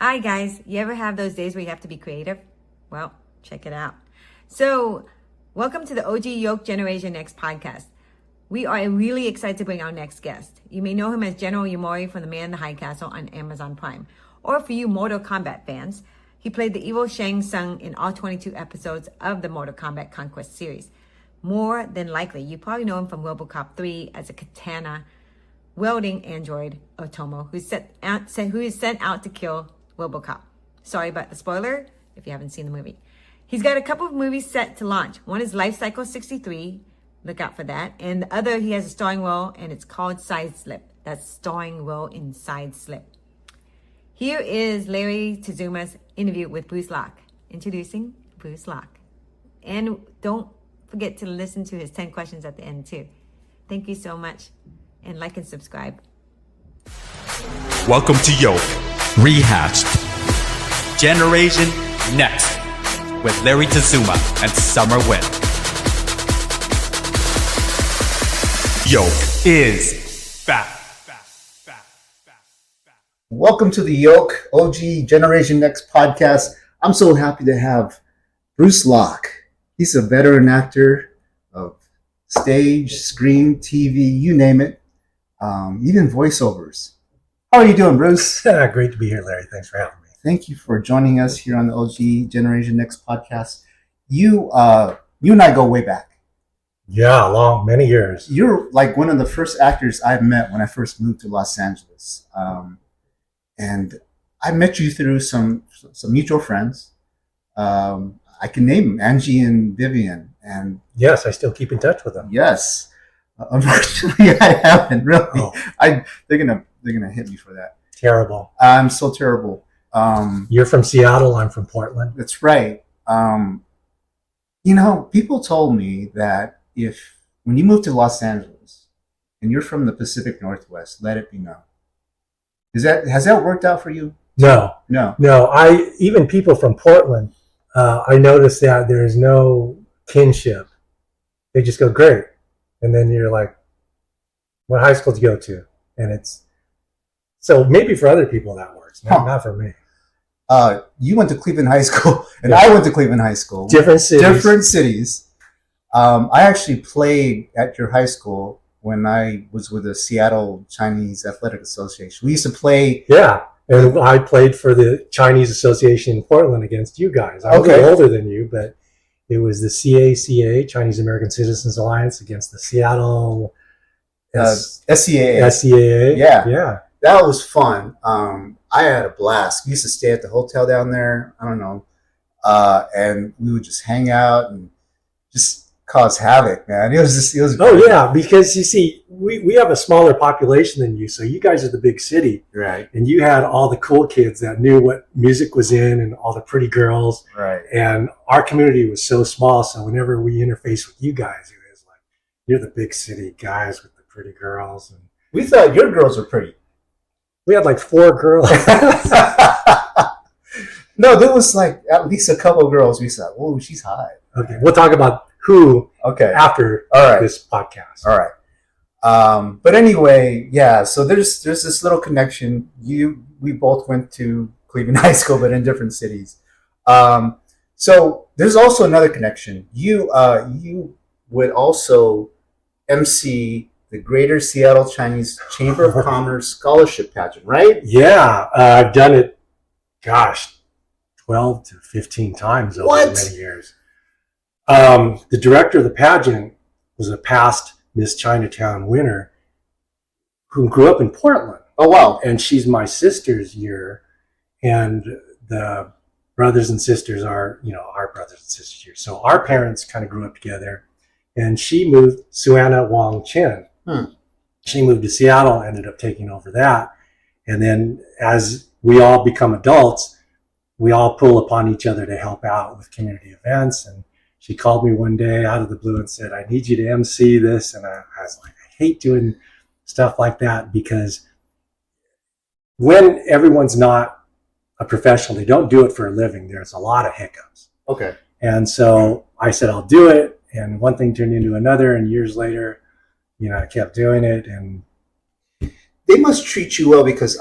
Hi guys, you ever have those days where you have to be creative? Well, check it out. So, welcome to the OG YOLK Generasian Next podcast. We are really excited to bring our next guest. You may know him as General Yamori from The Man in the High Castle on Amazon Prime. Or for you Mortal Kombat fans, he played the evil Shang Tsung in all 22 episodes of the Mortal Kombat Conquest series. More than likely, you probably know him from RoboCop 3 as a katana wielding android Otomo, who is sent out to kill RoboCop. Sorry about the spoiler if you haven't seen the movie. He's got a couple of movies set to launch. One is Life Cycle 63. Look out for that. And the other, he has a starring role, and it's called SIDESLIP. That's starring role in SIDESLIP. Here is Larry Tazuma's interview with Bruce Locke. Introducing Bruce Locke. And don't forget to listen to his 10 questions at the end too. Thank you so much. And like and subscribe. Welcome to YOLK Rehashed Generation Next with Larry Tazuma and Sommer Nguyen. YOLK is back. Welcome to the YOLK OG Generation Next podcast. I'm so happy to have Bruce Locke. He's a veteran actor of stage, screen, TV, you name it, even voiceovers. How are you doing, Bruce? Great to be here, Larry. Thanks for having me. Thank you for joining us here on the OG Generation Next podcast. You and I go way back. Yeah, many years. You're like one of the first actors I've met when I first moved to Los Angeles. And I met you through some mutual friends. I can name them, Angie and Vivian. And yes, I still keep in touch with them. Yes. Unfortunately, I haven't really. Oh. They're gonna hit me for that. Terrible. I'm so terrible. You're from Seattle. I'm from Portland. That's right. People told me that when you move to Los Angeles and you're from the Pacific Northwest, let it be known. Has that worked out for you? No. Even people from Portland, I noticed that there's no kinship. They just go, great. And then you're like, what high school did you go to? And so maybe for other people that works, not for me. You went to Cleveland High School, and I went to Cleveland High School. Different cities. I actually played at your high school when I was with the Seattle Chinese Athletic Association. We used to play. Yeah, and I played for the Chinese Association in Portland against you guys. I was a little older than you, but it was the CACA, Chinese American Citizens Alliance, against the Seattle SCAA. Yeah. That was fun. I had a blast. We used to stay at the hotel down there. I don't know. And we would just hang out and just cause havoc, man. It was great. Oh yeah, because you see, we have a smaller population than you, so you guys are the big city, right? And you had all the cool kids that knew what music was in and all the pretty girls, right? And our community was so small, so whenever we interfaced with you guys, it was like, you're the big city guys with the pretty girls, and we thought your girls were pretty. We had like 4 girls. No, there was like at least a couple of girls. We said, "Oh, she's hot." Okay, we'll talk about who after this podcast. All right. But anyway, yeah. So there's this little connection. We both went to Cleveland High School, but in different cities. So there's also another connection. You would also MC the Greater Seattle Chinese Chamber of Commerce Scholarship Pageant, right? Yeah, I've done it. 12 to 15 times over many years. The director of the pageant was a past Miss Chinatown winner who grew up in Portland. Oh, wow. And she's my sister's year. And the brothers and sisters are, our brothers and sisters' year. So our parents kind of grew up together. And she moved, Suanna Wong Chen. She moved to Seattle, ended up taking over that. And then as we all become adults, we all pull upon each other to help out with community events. And she called me one day out of the blue and said, I need you to MC this. And I was like, I hate doing stuff like that, because when everyone's not a professional, they don't do it for a living, there's a lot of hiccups. Okay. And so I said, I'll do it. And one thing turned into another. And years later, I kept doing it. And they must treat you well because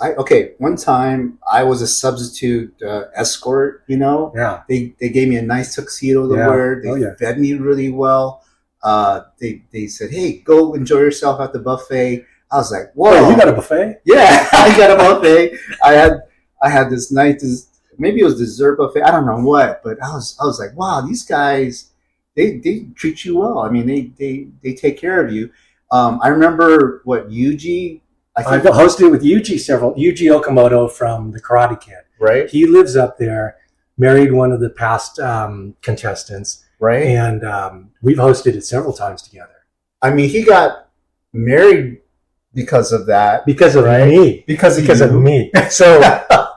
one time I was a substitute escort, Yeah. They gave me a nice tuxedo to wear. They fed me really well. They said, hey, go enjoy yourself at the buffet. I was like, whoa. Wait, you got a buffet? Yeah, I got a buffet. I had this nice, maybe it was dessert buffet. I don't know what, but I was like, wow, these guys, they treat you well. I mean, they take care of you. I remember Yuji. I've hosted with Yuji Okamoto from the Karate Kid. Right. He lives up there, married one of the past contestants. Right. And we've hosted it several times together. I mean, he got married because of that. Because of me. Because of me. So,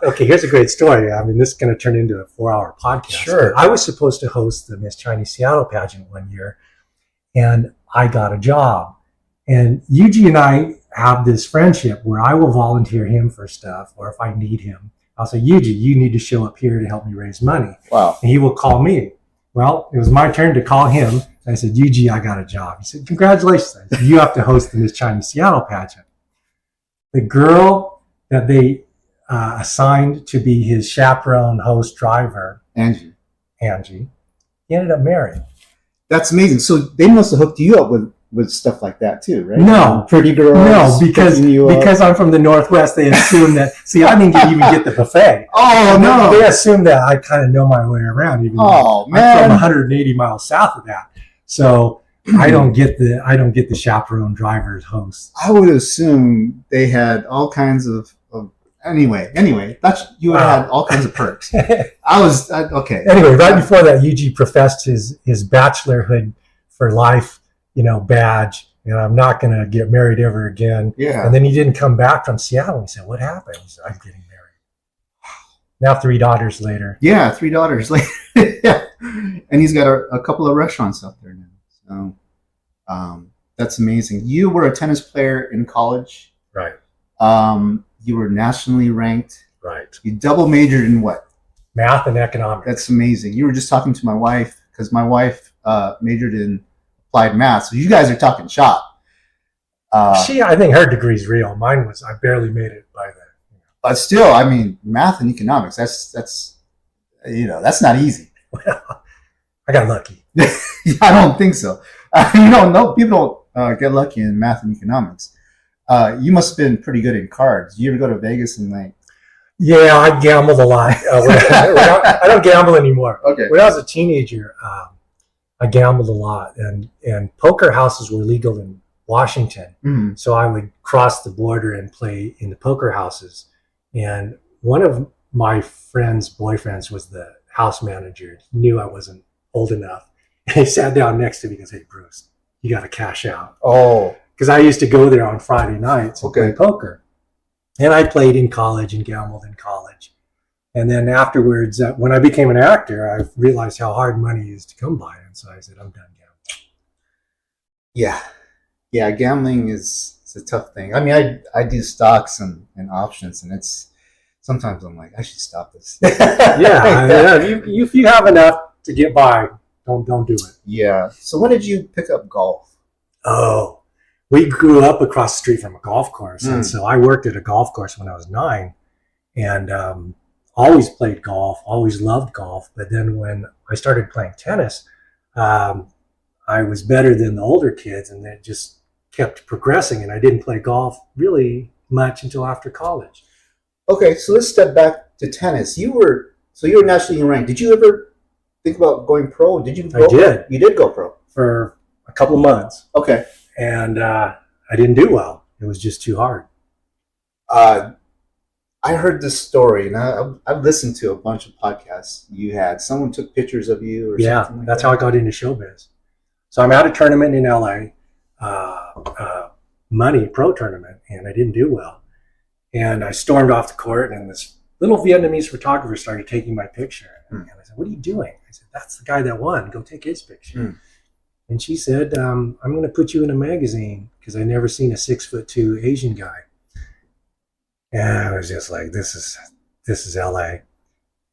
okay, here's a great story. I mean, this is going to turn into a 4-hour podcast. Sure. But I was supposed to host the Miss Chinese Seattle pageant one year, and I got a job. And Yuji and I have this friendship where I will volunteer him for stuff, or if I need him, I'll say, Yuji, you need to show up here to help me raise money. Wow. And he will call me. Well, it was my turn to call him. I said, Yuji, I got a job. He said, congratulations. I said, you have to host the Miss Chinese Seattle pageant. The girl that they assigned to be his chaperone, host, driver, Angie, he ended up marrying. That's amazing. So they must have hooked you up with stuff like that too, right? No. Pretty girls. No, because I'm from the Northwest, they assume that, I didn't even get the buffet. Oh, no. They assume that I kind of know my way around, even though I'm from 180 miles south of that. So I don't get the chaperone driver's host. I would assume they had all kinds of anyway, you would have had all kinds of perks. Okay. Anyway, right before that, Yuji professed his bachelorhood for life, badge, and I'm not going to get married ever again. Yeah. And then he didn't come back from Seattle. He said, what happened? He said, I'm getting married. Now 3 daughters later. Yeah, 3 daughters later. Yeah. And he's got a couple of restaurants out there now. So that's amazing. You were a tennis player in college. Right. You were nationally ranked. Right. You double majored in what? Math and economics. That's amazing. You were just talking to my wife because my wife majored in applied math. So you guys are talking shop. I think her degree's real. Mine was, I barely made it by then. But still, I mean, math and economics, that's not easy. Well, I got lucky. I don't think so. People don't get lucky in math and economics. You must have been pretty good in cards. You ever go to Vegas and Yeah, I gambled a lot. I don't gamble anymore. Okay. When I was a teenager, I gambled a lot, and poker houses were legal in Washington. Mm-hmm. So I would cross the border and play in the poker houses. And one of my friend's boyfriends was the house manager. He knew I wasn't old enough. And he sat down next to me and goes, hey, Bruce, you got to cash out. Oh. Because I used to go there on Friday nights and play poker. And I played in college and gambled in college. And then afterwards, when I became an actor, I realized how hard money is to come by. And so I said, I'm done gambling. Yeah. Yeah, gambling is a tough thing. I mean, I do stocks and options, and it's sometimes I'm like, I should stop this. Yeah. If you have enough to get by, don't do it. Yeah. So when did you pick up golf? Oh, we grew up across the street from a golf course. And so I worked at a golf course when I was 9 and always played golf, always loved golf. But then when I started playing tennis, I was better than the older kids, and it just kept progressing. And I didn't play golf really much until after college. Okay, so let's step back to tennis. You were nationally ranked. Did you ever think about going pro? Did you? I did. You did go pro for a couple of months. Okay. And I didn't do well. It was just too hard. I heard this story, and I've listened to a bunch of podcasts you had. Someone took pictures of you or something like that's that. how I got into showbiz. So I'm at a tournament in LA, money pro tournament, and I didn't do well. And I stormed off the court, and this little Vietnamese photographer started taking my picture. And I said, what are you doing? I said, that's the guy that won. Go take his picture. And she said, I'm going to put you in a magazine because I never seen a 6'2" Asian guy. And I was just like, this is LA.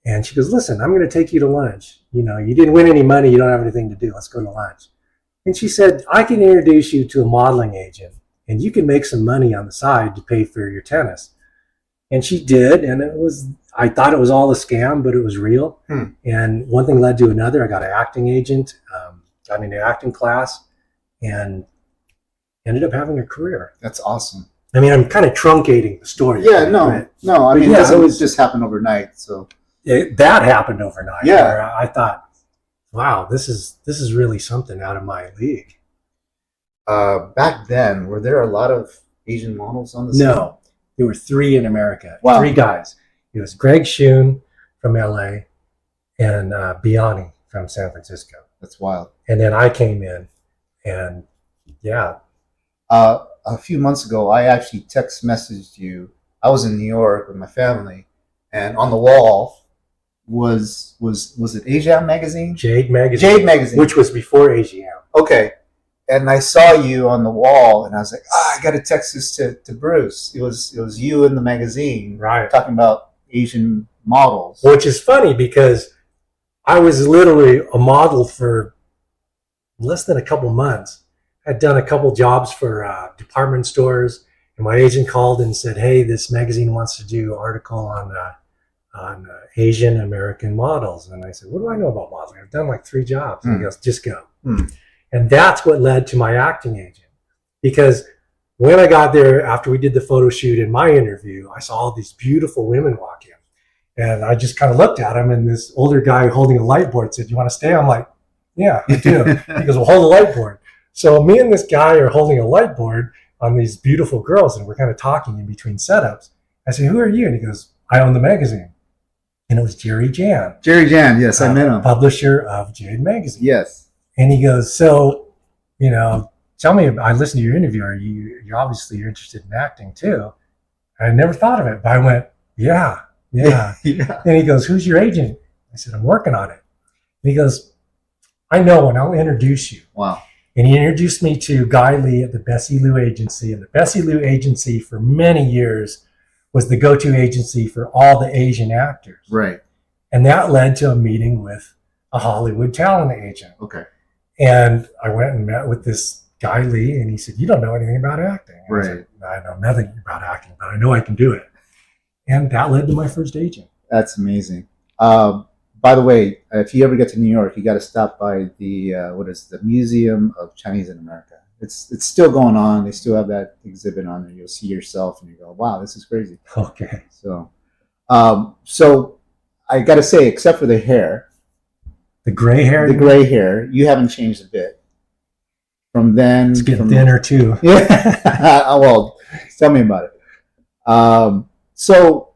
And she goes, listen, I'm going to take you to lunch. You didn't win any money. You don't have anything to do. Let's go to lunch. And she said, I can introduce you to a modeling agent and you can make some money on the side to pay for your tennis. And she did, and I thought it was all a scam, but it was real. And one thing led to another. I got an acting agent, got into acting class, and ended up having a career. That's awesome. I mean, I'm kind of truncating the story. Yeah, no. I mean, yeah, it doesn't always just happen overnight. So that happened overnight. Yeah. Where I thought, wow, this is really something out of my league. Back then, were there a lot of Asian models on the scene? No, there were 3 in America. Wow. 3 guys. It was Greg Shun from LA and Biani from San Francisco. That's wild. And then I came in, and yeah. A few months ago, I actually text messaged you. I was in New York with my family, and on the wall was it Asia Magazine? Jade Magazine. Jade Magazine, which was before AGM. Okay. And I saw you on the wall, and I was like, I got to text this to Bruce. It was you in the magazine, Right, talking about Asian models. which is funny because I was literally a model for less than a couple months. I'd done a couple jobs for department stores, and my agent called and said, "Hey, this magazine wants to do an article on Asian American models." And I said, "What do I know about modeling? I've done like 3 jobs." And he goes, "Just go." And that's what led to my acting agent, because when I got there after we did the photo shoot and my interview, I saw all these beautiful women walk in, and I just kind of looked at him, and this older guy holding a light board said, "You want to stay?" I'm like, "Yeah, I do." He goes, "Well, hold the light board." So me and this guy are holding a light board on these beautiful girls, and we're kind of talking in between setups. I say, "Who are you?" And he goes, "I own the magazine." And it was Jerry Jan. Jerry Jan, yes, I met him. Publisher of Jade Magazine. Yes. And he goes, "So, tell me, I listened to your interview. You're obviously interested in acting too." I never thought of it, but I went, yeah. Yeah. And he goes, "Who's your agent?" I said, "I'm working on it." And he goes, "I know one. I'll introduce you." Wow. And he introduced me to Guy Lee at the Bessie Lou Agency. And the Bessie Lou Agency for many years was the go-to agency for all the Asian actors. Right. And that led to a meeting with a Hollywood talent agent. Okay. And I went and met with this Guy Lee, and he said, "You don't know anything about acting." And I said, "I know nothing about acting, but I know I can do it." And that led to my first agent. That's amazing. By the way, if you ever get to New York, you got to stop by the the Museum of Chinese in America. It's still going on. They still have that exhibit on there. You'll see yourself, and you go, "Wow, this is crazy." Okay. So I got to say, except for the hair, The gray hair? the gray hair, you haven't changed a bit from then. It's getting thinner too. Yeah. Well, tell me about it. So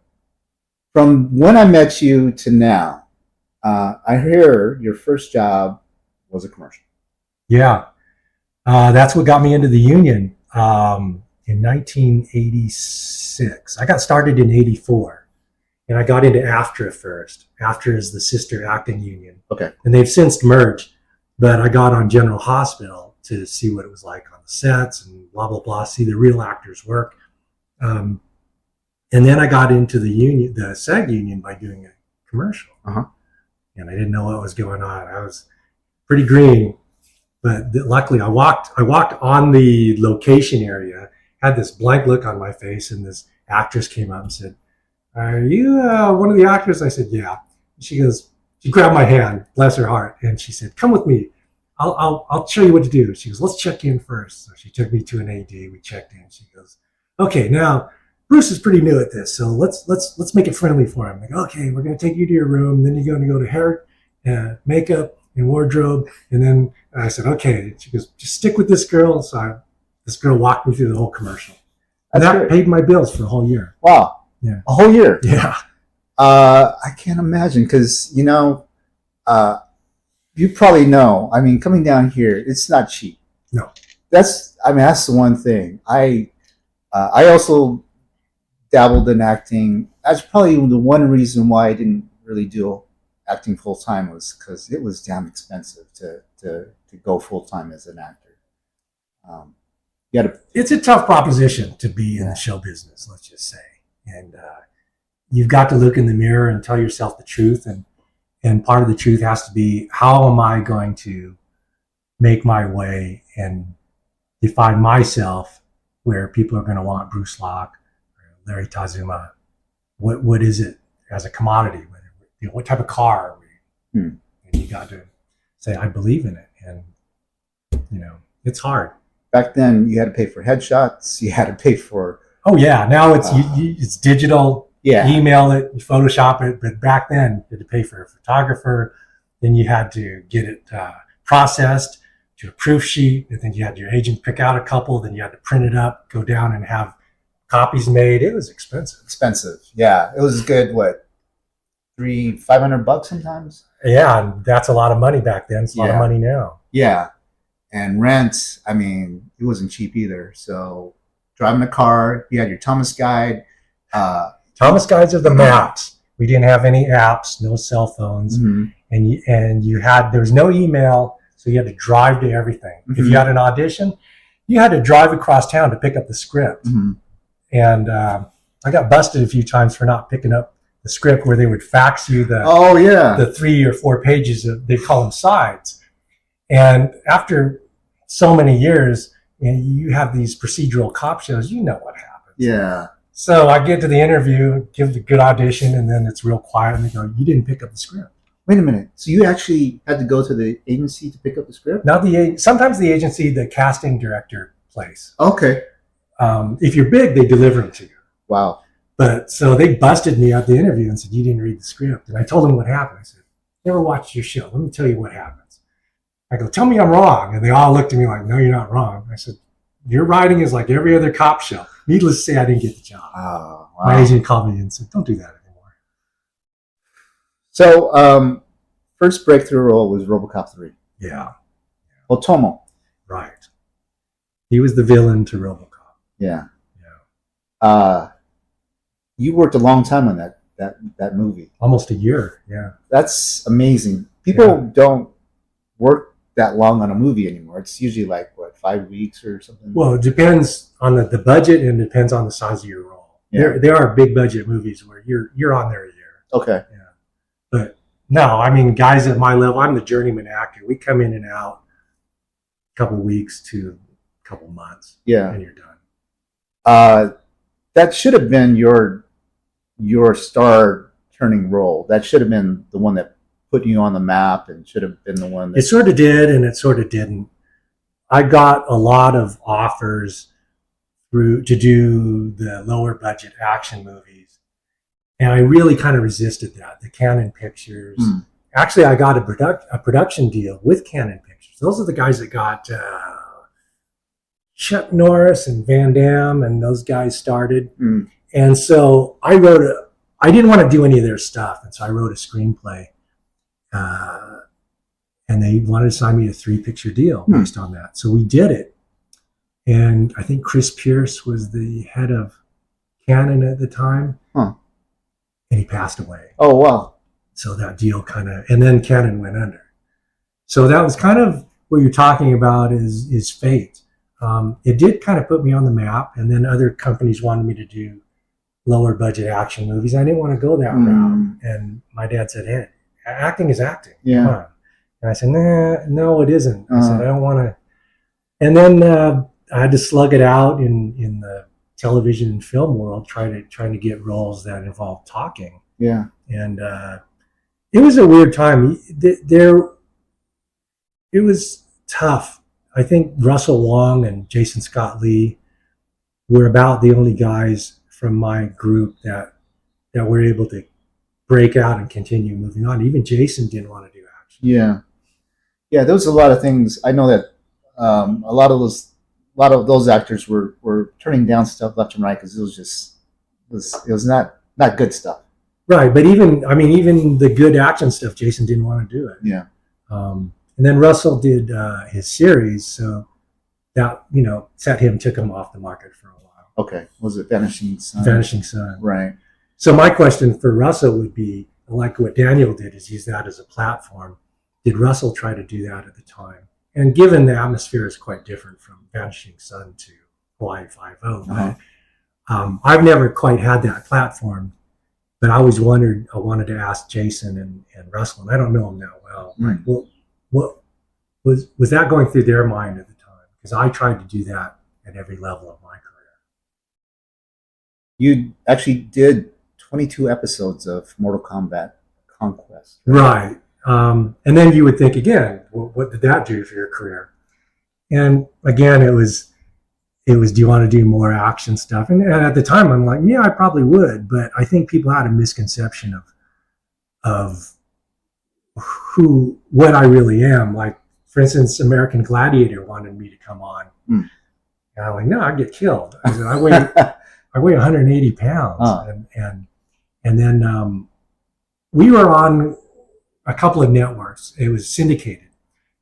from when I met you to now, I hear your first job was a commercial. Yeah. That's what got me into the union in 1986. I got started in 84, and I got into AFTRA first. AFTRA is the sister acting union. Okay. And they've since merged, but I got on General Hospital to see what it was like on the sets and blah, blah, blah, see the real actors work. And then I got into the union, the SAG union, by doing a commercial. Uh-huh. And I didn't know what was going on. I was pretty green, but luckily I walked on the location area, had this blank look on my face, and this actress came up and said, "Are you one of the actors?" I said, "Yeah." She goes, she grabbed my hand, bless her heart, and she said, "Come with me. I'll show you what to do." She goes, "Let's check in first." So she took me to an AD. We checked in. She goes, "Okay, now Bruce is pretty new at this, so let's make it friendly for him." Like, "Okay, we're going to take you to your room. Then you're going to go to hair, makeup, and wardrobe." And then I said, "Okay." She goes, "Just stick with this girl." So this girl walked me through the whole commercial. And That's that great. paid my bills for a whole year. Wow. Yeah. A whole year. Yeah. I can't imagine, because you probably know. I mean, coming down here, it's not cheap. No. That's the one thing. I also dabbled in acting. That's probably the one reason why I didn't really do acting full time, was because it was damn expensive to go full time as an actor. You got to. It's a tough proposition to be in the show business, let's just say. And you've got to look in the mirror and tell yourself the truth. And part of the truth has to be, how am I going to make my way and define myself where people are going to want Bruce Locke, or Larry Tazuma. What is it as a commodity? What type of car are we? And you got to say, I believe in it. And, it's hard. Back then, you had to pay for headshots. You had to pay for... Oh, yeah. Now it's digital. Yeah. Email it, you Photoshop it. But back then, you had to pay for a photographer. Then you had to get it processed to a proof sheet. And then you had your agent pick out a couple. Then you had to print it up, go down and have copies made. It was expensive. Yeah. It was good, what, $500 sometimes? Yeah, and that's a lot of money back then. It's a lot of money now. Yeah. And rent, I mean, it wasn't cheap either. So driving a car, you had your Thomas Guide. Thomas Guides are the maps. We didn't have any apps, no cell phones. Mm-hmm. And there was no email, so you had to drive to everything. Mm-hmm. If you had an audition, you had to drive across town to pick up the script. Mm-hmm. And I got busted a few times for not picking up the script, where they would fax you the 3 or 4 pages they call them sides. And after so many years, you have these procedural cop shows, you know what happens. Yeah. So I get to the interview, give the good audition, and then it's real quiet, and they go, you didn't pick up the script. Wait a minute. So you actually had to go to the agency to pick up the script? Not sometimes the agency, the casting director place. Okay. If you're big, they deliver them to you. Wow. But so they busted me at the interview and said, you didn't read the script. And I told them what happened. I said, never watched your show. Let me tell you what happens. I go, tell me I'm wrong. And they all looked at me like, no, you're not wrong. I said, your writing is like every other cop show. Needless to say, I didn't get the job. Oh, wow. My agent called me and said, don't do that anymore. So, first breakthrough role was RoboCop 3. Yeah. Otomo. Right. He was the villain to RoboCop. Yeah. Yeah. You worked a long time on that movie. Almost a year. Yeah. That's amazing. People don't work that long on a movie anymore. It's usually like, what, 5 weeks or something? Well, it depends on the budget, and it depends on the size of your role. Yeah. There are big budget movies where you're on there a year. Okay. Yeah. But no, I mean, guys at my level, I'm the journeyman actor. We come in and out a couple weeks to a couple months. Yeah. And you're done. That should have been your star turning role. That should have been the one that put you on the map, and should have been the one that... It sort of did, and it sort of didn't. I got a lot of offers to do the lower budget action movies, and I really kind of resisted that. The Canon Pictures. Actually, I got a production deal with Canon Pictures. Those are the guys that got Chuck Norris and Van Damme, and those guys started. And so I didn't want to do any of their stuff, and so I wrote a screenplay. And they wanted to sign me a 3-picture deal based on that. So we did it. And I think Chris Pierce was the head of Canon at the time. And he passed away. Oh, wow. So that deal and then Canon went under. So that was kind of what you're talking about is fate. It did kind of put me on the map, and then other companies wanted me to do lower budget action movies. I didn't want to go that route. And my dad said, hey, acting is acting. Yeah. Come on. And I said, no, it isn't. I said, I don't want to. And then I had to slug it out in the television and film world, trying to get roles that involved talking. Yeah. And it was a weird time. It was tough. I think Russell Wong and Jason Scott Lee were about the only guys from my group that were able to break out and continue moving on. Even Jason didn't want to do action. Yeah. Yeah, there was a lot of things. I know that a lot of those actors were turning down stuff left and right because it was not good stuff. Right, but even the good action stuff, Jason didn't want to do it. Yeah. And then Russell did his series, so that took him off the market for a while. Okay. Was it Vanishing Sun? Vanishing Sun. Right. So my question for Russell would be, like what Daniel did, is use that as a platform. Did Russell try to do that at the time? And given the atmosphere is quite different from Vanishing Sun to Hawaii Five-0, I've never quite had that platform. But I always wondered. I wanted to ask Jason and Russell, and I don't know them that well. Like, what was that going through their mind at the time? Because I tried to do that at every level of my career. you actually did 22 episodes of Mortal Kombat Conquest. Right. And then you would think again, well, what did that do for your career? And again, it was, do you want to do more action stuff? And at the time, I'm like, yeah, I probably would. But I think people had a misconception of what I really am. Like, for instance, American Gladiator wanted me to come on. And I'm like, no, I'd get killed. I said, I weigh 180 pounds. And then we were on a couple of networks. It was syndicated.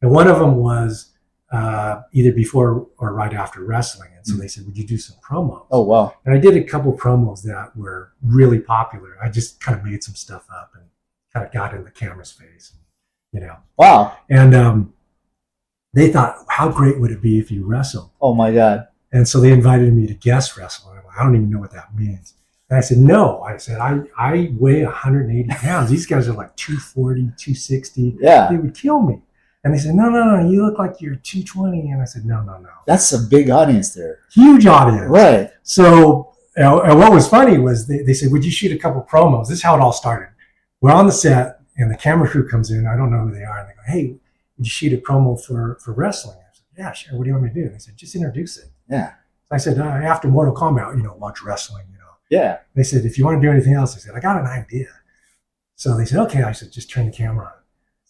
And one of them was either before or right after wrestling. And so they said, would you do some promos? Oh, wow. And I did a couple promos that were really popular. I just kind of made some stuff up and kind of got in the camera's face, you know. Wow. And they thought, how great would it be if you wrestled? Oh, my God. And so they invited me to guest wrestle. I'm like, I don't even know what that means. And I said, no. I said, I weigh 180 pounds. These guys are like 240, 260. Yeah. They would kill me. And they said, no, you look like you're 220. And I said, no. That's a big audience there. Huge audience. Right. So, and what was funny was they said, would you shoot a couple promos? This is how it all started. We're on the set, and the camera crew comes in. I don't know who they are. And they go, hey, would you shoot a promo for wrestling? I said, yeah, sure. What do you want me to do? And they said, just introduce it. Yeah. So I said, after Mortal Kombat, watch wrestling, Yeah. They said, if you want to do anything else, I said, I got an idea. So they said, okay. I said, just turn the camera on.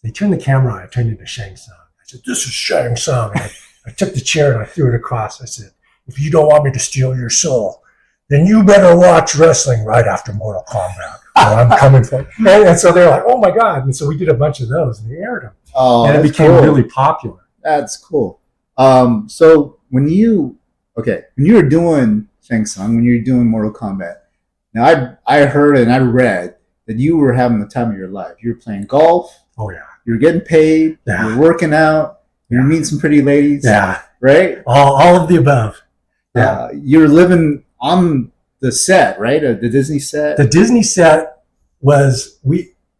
They turned the camera on. I turned into Shang Tsung. I said, this is Shang Tsung. And I took the chair and I threw it across. I said, if you don't want me to steal your soul, then you better watch wrestling right after Mortal Kombat. I'm coming for you. And so they're like, oh my God. And so we did a bunch of those and they aired them. Oh, and it became really popular. That's cool. So when you were doing Shang Tsung, when you were doing Mortal Kombat, now I heard and I read that you were having the time of your life. You were playing golf. Oh yeah. You were getting paid. Yeah. You were working out. You were meeting some pretty ladies. Yeah. Right? All of the above. Yeah. You were living on the set, right? The Disney set? The Disney set was,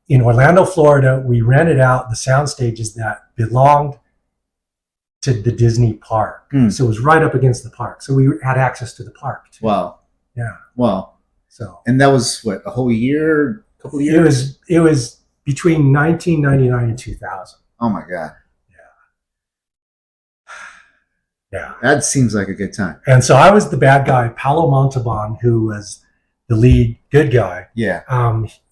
in Orlando, Florida, we rented out the sound stages that belonged to the Disney park. So it was right up against the park. So we had access to the park too. Wow. Yeah. Wow. So. And that was what, a whole year, a couple of years? It was between 1999 and 2000. Oh my God. Yeah. That seems like a good time. And so I was the bad guy, Paolo Montalban, who was the lead good guy. Yeah.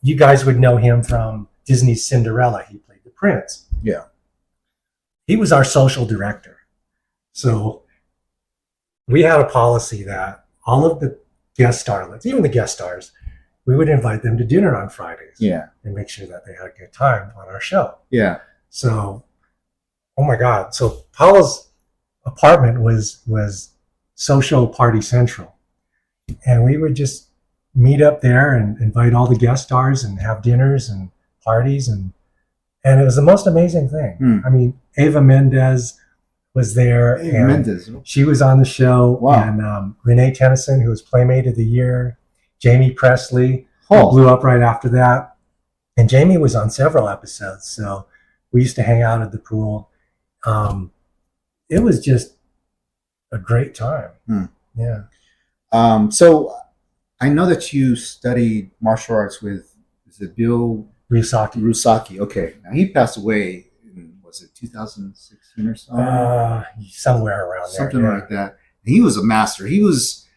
You guys would know him from Disney's Cinderella. He played the prince. Yeah. He was our social director. So we had a policy that all of the guest starlets, even the guest stars, we would invite them to dinner on Fridays. Yeah. And make sure that they had a good time on our show. Yeah. So, oh my God. So Paolo's apartment was social party central. And we would just meet up there and invite all the guest stars and have dinners and parties. And it was the most amazing thing. I mean, Ava Mendez was there. Ava Mendez. She was on the show. Wow. And Renee Tennyson, who was Playmate of the Year. Jamie Presley, who blew up right after that. And Jamie was on several episodes. So we used to hang out at the pool. It was just a great time. Yeah. So I know that you studied martial arts with, is it Bill Rusaki? Okay. Now he passed away in, was it 2016 or something? Somewhere around there. Something like that. He was a master. He was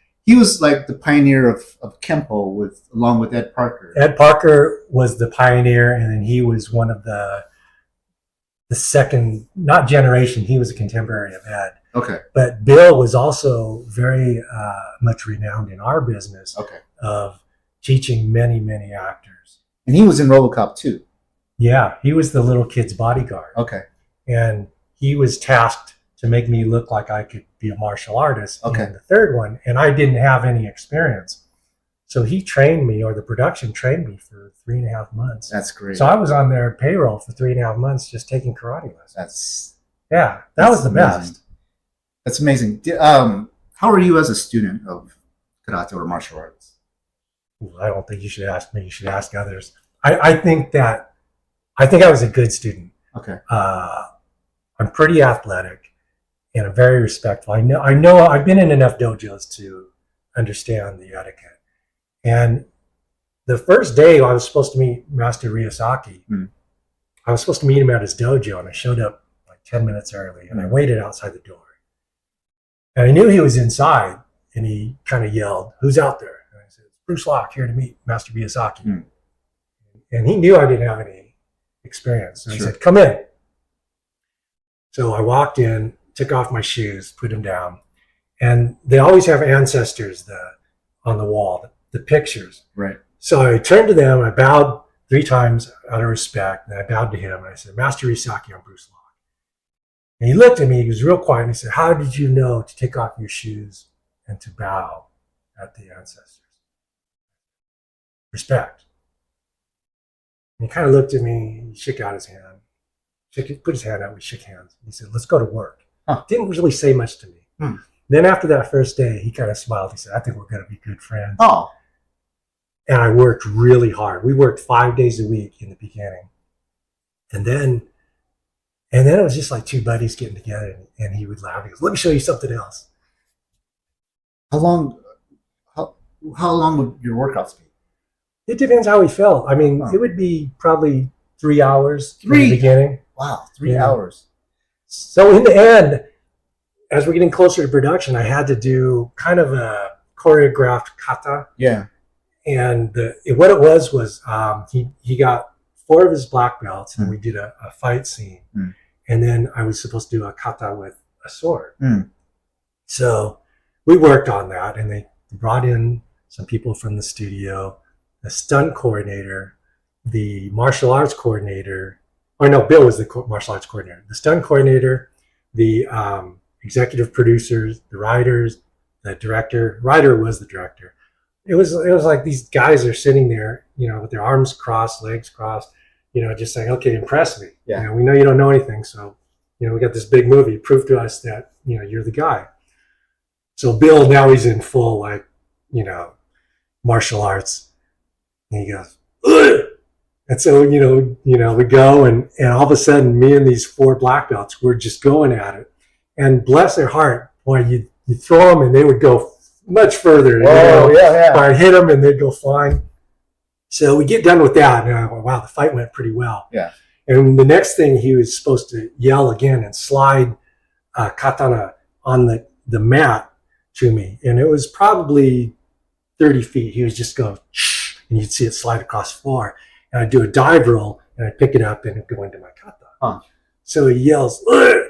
like the pioneer of Kempo along with Ed Parker. Ed Parker was the pioneer, and then he was one of the second, not generation, he was a contemporary of Ed. Okay. But Bill was also very much renowned in our business of teaching many, many actors. And he was in RoboCop too. Yeah, he was the little kid's bodyguard. Okay. And he was tasked to make me look like I could be a martial artist in the third one. And I didn't have any experience. So he trained me, or the production trained me for 3.5 months. That's great. So I was on their payroll for 3.5 months just taking karate lessons. That was the amazing. best. That's amazing. How are you as a student of karate or martial arts? I don't think you should ask me. You should ask others. I think I was a good student. Okay. I'm pretty athletic and I'm very respectful. I know I've been in enough dojos to understand the etiquette. And the first day I was supposed to meet Master Ryosaki, I was supposed to meet him at his dojo, and I showed up like 10 minutes early, and I waited outside the door. And I knew he was inside, and he kind of yelled, "Who's out there?" And I said, "Bruce Locke, here to meet Master Ryosaki." And he knew I didn't have any experience. And I said, "Come in." So I walked in, took off my shoes, put them down. And they always have ancestors on the wall, the pictures. Right. So I turned to them, I bowed 3 times out of respect, and I bowed to him, and I said, "Master Ryosaki, I'm Bruce Locke." And he looked at me, he was real quiet, and he said, "How did you know to take off your shoes and to bow at the ancestors?" Respect. And he kind of looked at me, he shook out his hand, put his hand out, we shook hands. He said, "Let's go to work." Didn't really say much to me. Then after that first day, he kind of smiled. He said, "I think we're going to be good friends." Oh. And I worked really hard. We worked 5 days a week in the beginning. And then it was just like 2 buddies getting together, and he would laugh. He goes, "Let me show you something else." How long would your workouts be? It depends how he felt. I mean, it would be probably 3 hours in the beginning. Wow, 3 hours. So in the end, as we're getting closer to production, I had to do kind of a choreographed kata. Yeah. And what it was he got 4 of his black belts, and we did a fight scene. And then I was supposed to do a kata with a sword. So we worked on that, and they brought in some people from the studio, the stunt coordinator, the martial arts coordinator. Or no, Bill was the martial arts coordinator. The stunt coordinator, the executive producers, the writers, the director. Writer was the director. It was like these guys are sitting there, with their arms crossed, legs crossed, just saying, "Okay, impress me. Yeah. We know you don't know anything, so we got this big movie. Prove to us that you're the guy." So Bill, now he's in full martial arts, and he goes, "Ugh!" And so we go, and all of a sudden, me and these 4 black belts were just going at it, and bless their heart, boy, you throw them and they would go much further. I'd hit them and they'd go flying. So we get done with that, and I go, wow, the fight went pretty well. Yeah. And the next thing, he was supposed to yell again and slide katana on the mat to me, and it was probably 30 feet. He was just going, shh, and you'd see it slide across the floor. And I'd do a dive roll, and I'd pick it up and it'd go into my kata. So he yells, "Ugh!"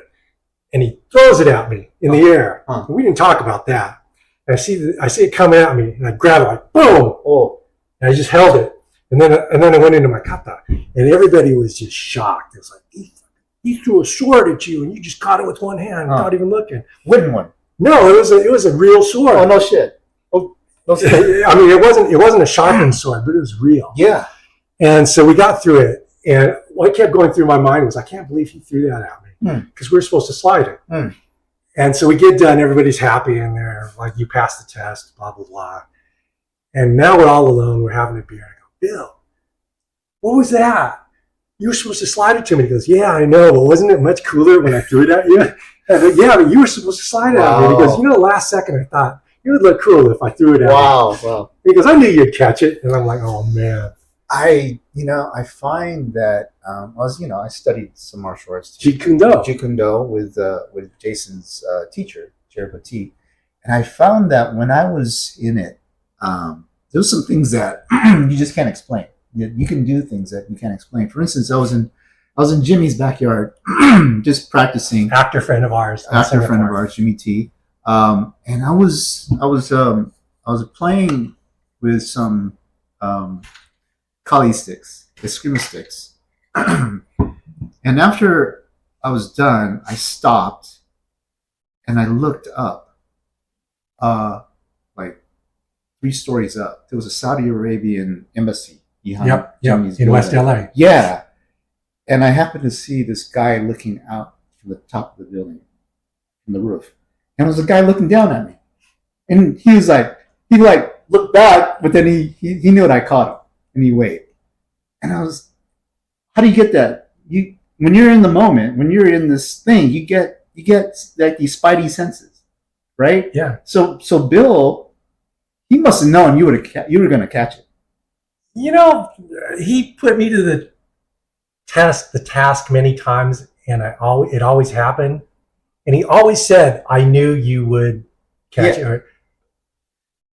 And he throws it at me in the air. We didn't talk about that. And I see it come at me, and I grab it like boom. And I just held it, and then I went into my kata, and everybody was just shocked. It was like, he threw a sword at you, and you just caught it with one hand without even looking. Wooden one? No, it was a real sword. Oh, no shit. No shit. I mean, it wasn't a sharpened sword, but it was real. Yeah. And so we got through it, and what kept going through my mind was, I can't believe he threw that at me, because we were supposed to slide it. And so we get done, everybody's happy, and they're like, "You passed the test, blah, blah, blah." And now we're all alone, we're having a beer. I go, "Bill, what was that? You were supposed to slide it to me." He goes, "Yeah, I know, but wasn't it much cooler when I threw it at you?" I go, "Yeah, but you were supposed to slide it at me." He goes, "Last second I thought it would look cool if I threw it at you." Wow. He goes, "I knew you'd catch it." And I'm like, "Oh, man." I find that I studied some martial arts, Jeet Kune Do with Jason's teacher, Jerry Bautista, and I found that when I was in it, there was some things that you just can't explain. You can do things that you can't explain. For instance, I was in Jimmy's backyard, just practicing. Actor friend of ours, Jimmy T. And I was playing with some Kali sticks, the eskrima sticks. And after I was done, I stopped and I looked up, like 3 stories up. There was a Saudi Arabian embassy behind Jimmy's in West LA. Yeah. And I happened to see this guy looking out from the top of the building, from the roof. And it was a guy looking down at me. And he looked back, but then he knew that I caught him. And he waved. And I was, how do you get that? When you're in the moment, when you're in this thing, you get like these spidey senses, right? Yeah. So Bill He must have known you were going to catch it. You know, he put me to the task many times, and it always happened. And he always said, "I knew you would catch it."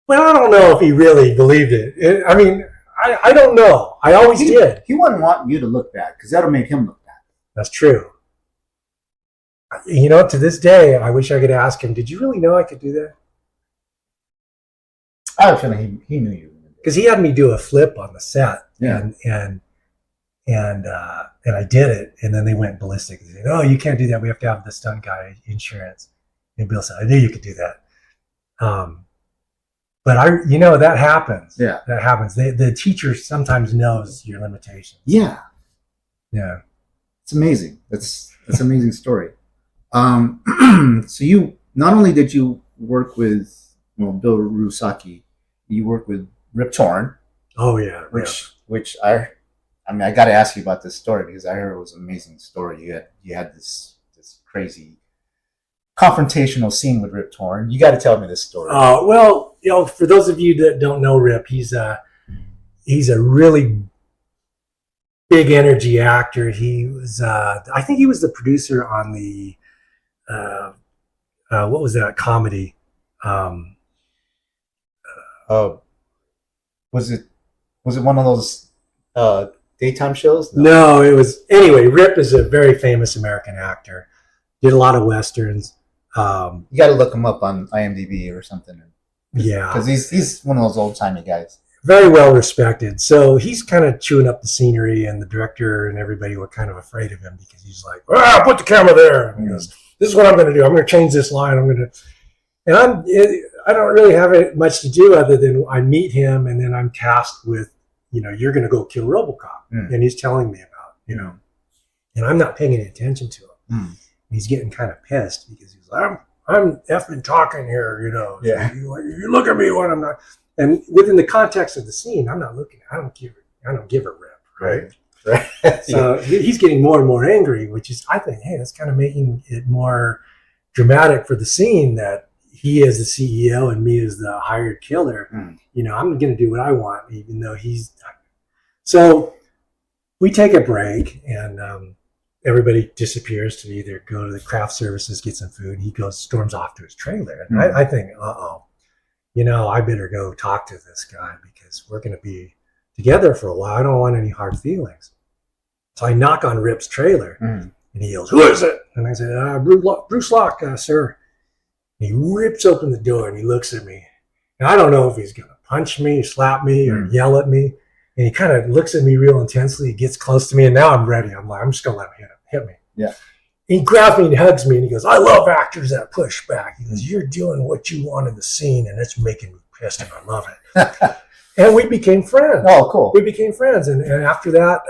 Well, I don't know if he really believed it. I mean, I don't know. I always did. He wouldn't want you to look bad because that'll make him look bad. That's true. You know, to this day, I wish I could ask him, "Did you really know I could do that?" I have a feeling he knew you. Because he had me do a flip on the set, and I did it, and then they went ballistic. They said, "Oh, you can't do that. We have to have the stunt guy insurance." And Bill said, "I knew you could do that." But that happens. Yeah, that happens. The teacher sometimes knows your limitations. Yeah, yeah. It's amazing. That's an amazing story. So you not only did you work with Bill Rusaki, you work with Rip Torn. Oh yeah, which I got to ask you about this story because I heard it was an amazing story. You had this crazy confrontational scene with Rip Torn. You got to tell me this story. Well, for those of you that don't know Rip, he's a really big energy actor. He was, I think he was the producer on the, what was that comedy? Was it one of those daytime shows? No, it was. Anyway, Rip is a very famous American actor. Did a lot of westerns. You got to look him up on IMDb or something. Yeah, because he's one of those old timey guys. Very well respected. So he's kind of chewing up the scenery, and the director and everybody were kind of afraid of him because he's like, put the camera there. And he goes, "This is what I'm going to do. I'm going to change this line. And I don't really have much to do other than I meet him, and then I'm tasked with, you're going to go kill RoboCop. And he's telling me about, and I'm not paying any attention to him. He's getting kind of pissed because he's like, I'm effing talking here, Yeah. You look at me when I'm not. And within the context of the scene, I'm not looking. I don't give a rip. Right. So he's getting more and more angry, which is, I think, hey, that's kind of making it more dramatic for the scene that he is the CEO and me as the hired killer. I'm going to do what I want, even though he's. So we take a break, and everybody disappears to either go to the craft services, get some food. He storms off to his trailer, and I think, I better go talk to this guy because we're going to be together for a while. I don't want any hard feelings. So I knock on Rip's trailer, and he yells, "Who is it?" And I said, "Bruce Locke, sir." And he rips open the door and he looks at me. And I don't know if he's going to punch me, slap me, or yell at me. And he kind of looks at me real intensely. He gets close to me, and now I'm ready. I'm like, I'm just going to let him hit me. Yeah. He grabs me and hugs me, and he goes, "I love actors that push back." He goes, "You're doing what you want in the scene, and it's making me pissed, and I love it." And we became friends. Oh, cool. We became friends. And after that,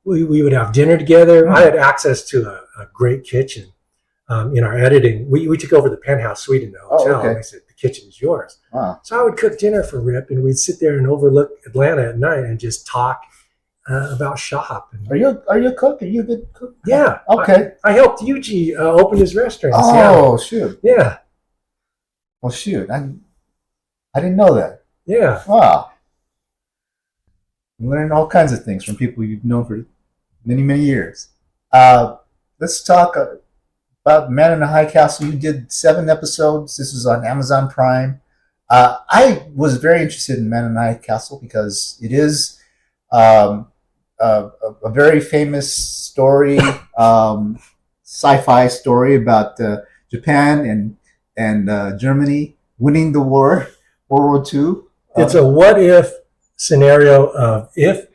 we would have dinner together. I had access to a great kitchen in our editing. We took over the penthouse suite in the hotel. Okay. And they said, "The kitchen is yours." Wow. So I would cook dinner for Rip, and we'd sit there and overlook Atlanta at night and just talk about shop. And, Are you a cook? Are you a good cook? yeah. Okay. I helped Yuji open his restaurant. Oh, shoot. Yeah. Well, shoot. I didn't know that. Yeah. Wow. You learn all kinds of things from people you've known for many, many years. Let's talk about Man in the High Castle. You did 7 episodes. This was on Amazon Prime. I was very interested in Man in the High Castle because it is a very famous story, sci-fi story about Japan and Germany winning the war, World War II. It's a what-if scenario of if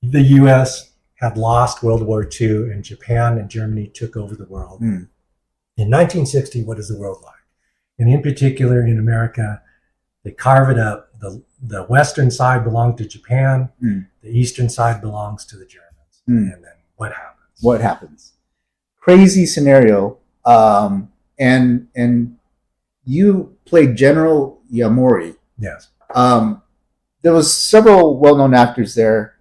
the U.S. had lost World War II and Japan and Germany took over the world. In 1960, what is the world like? And in particular, in America, they carve it up. The western side belonged to Japan. The eastern side belongs to the Germans. And then what happens? What happens? Crazy scenario. And you played General Yamori. Yes. There was several well-known actors there.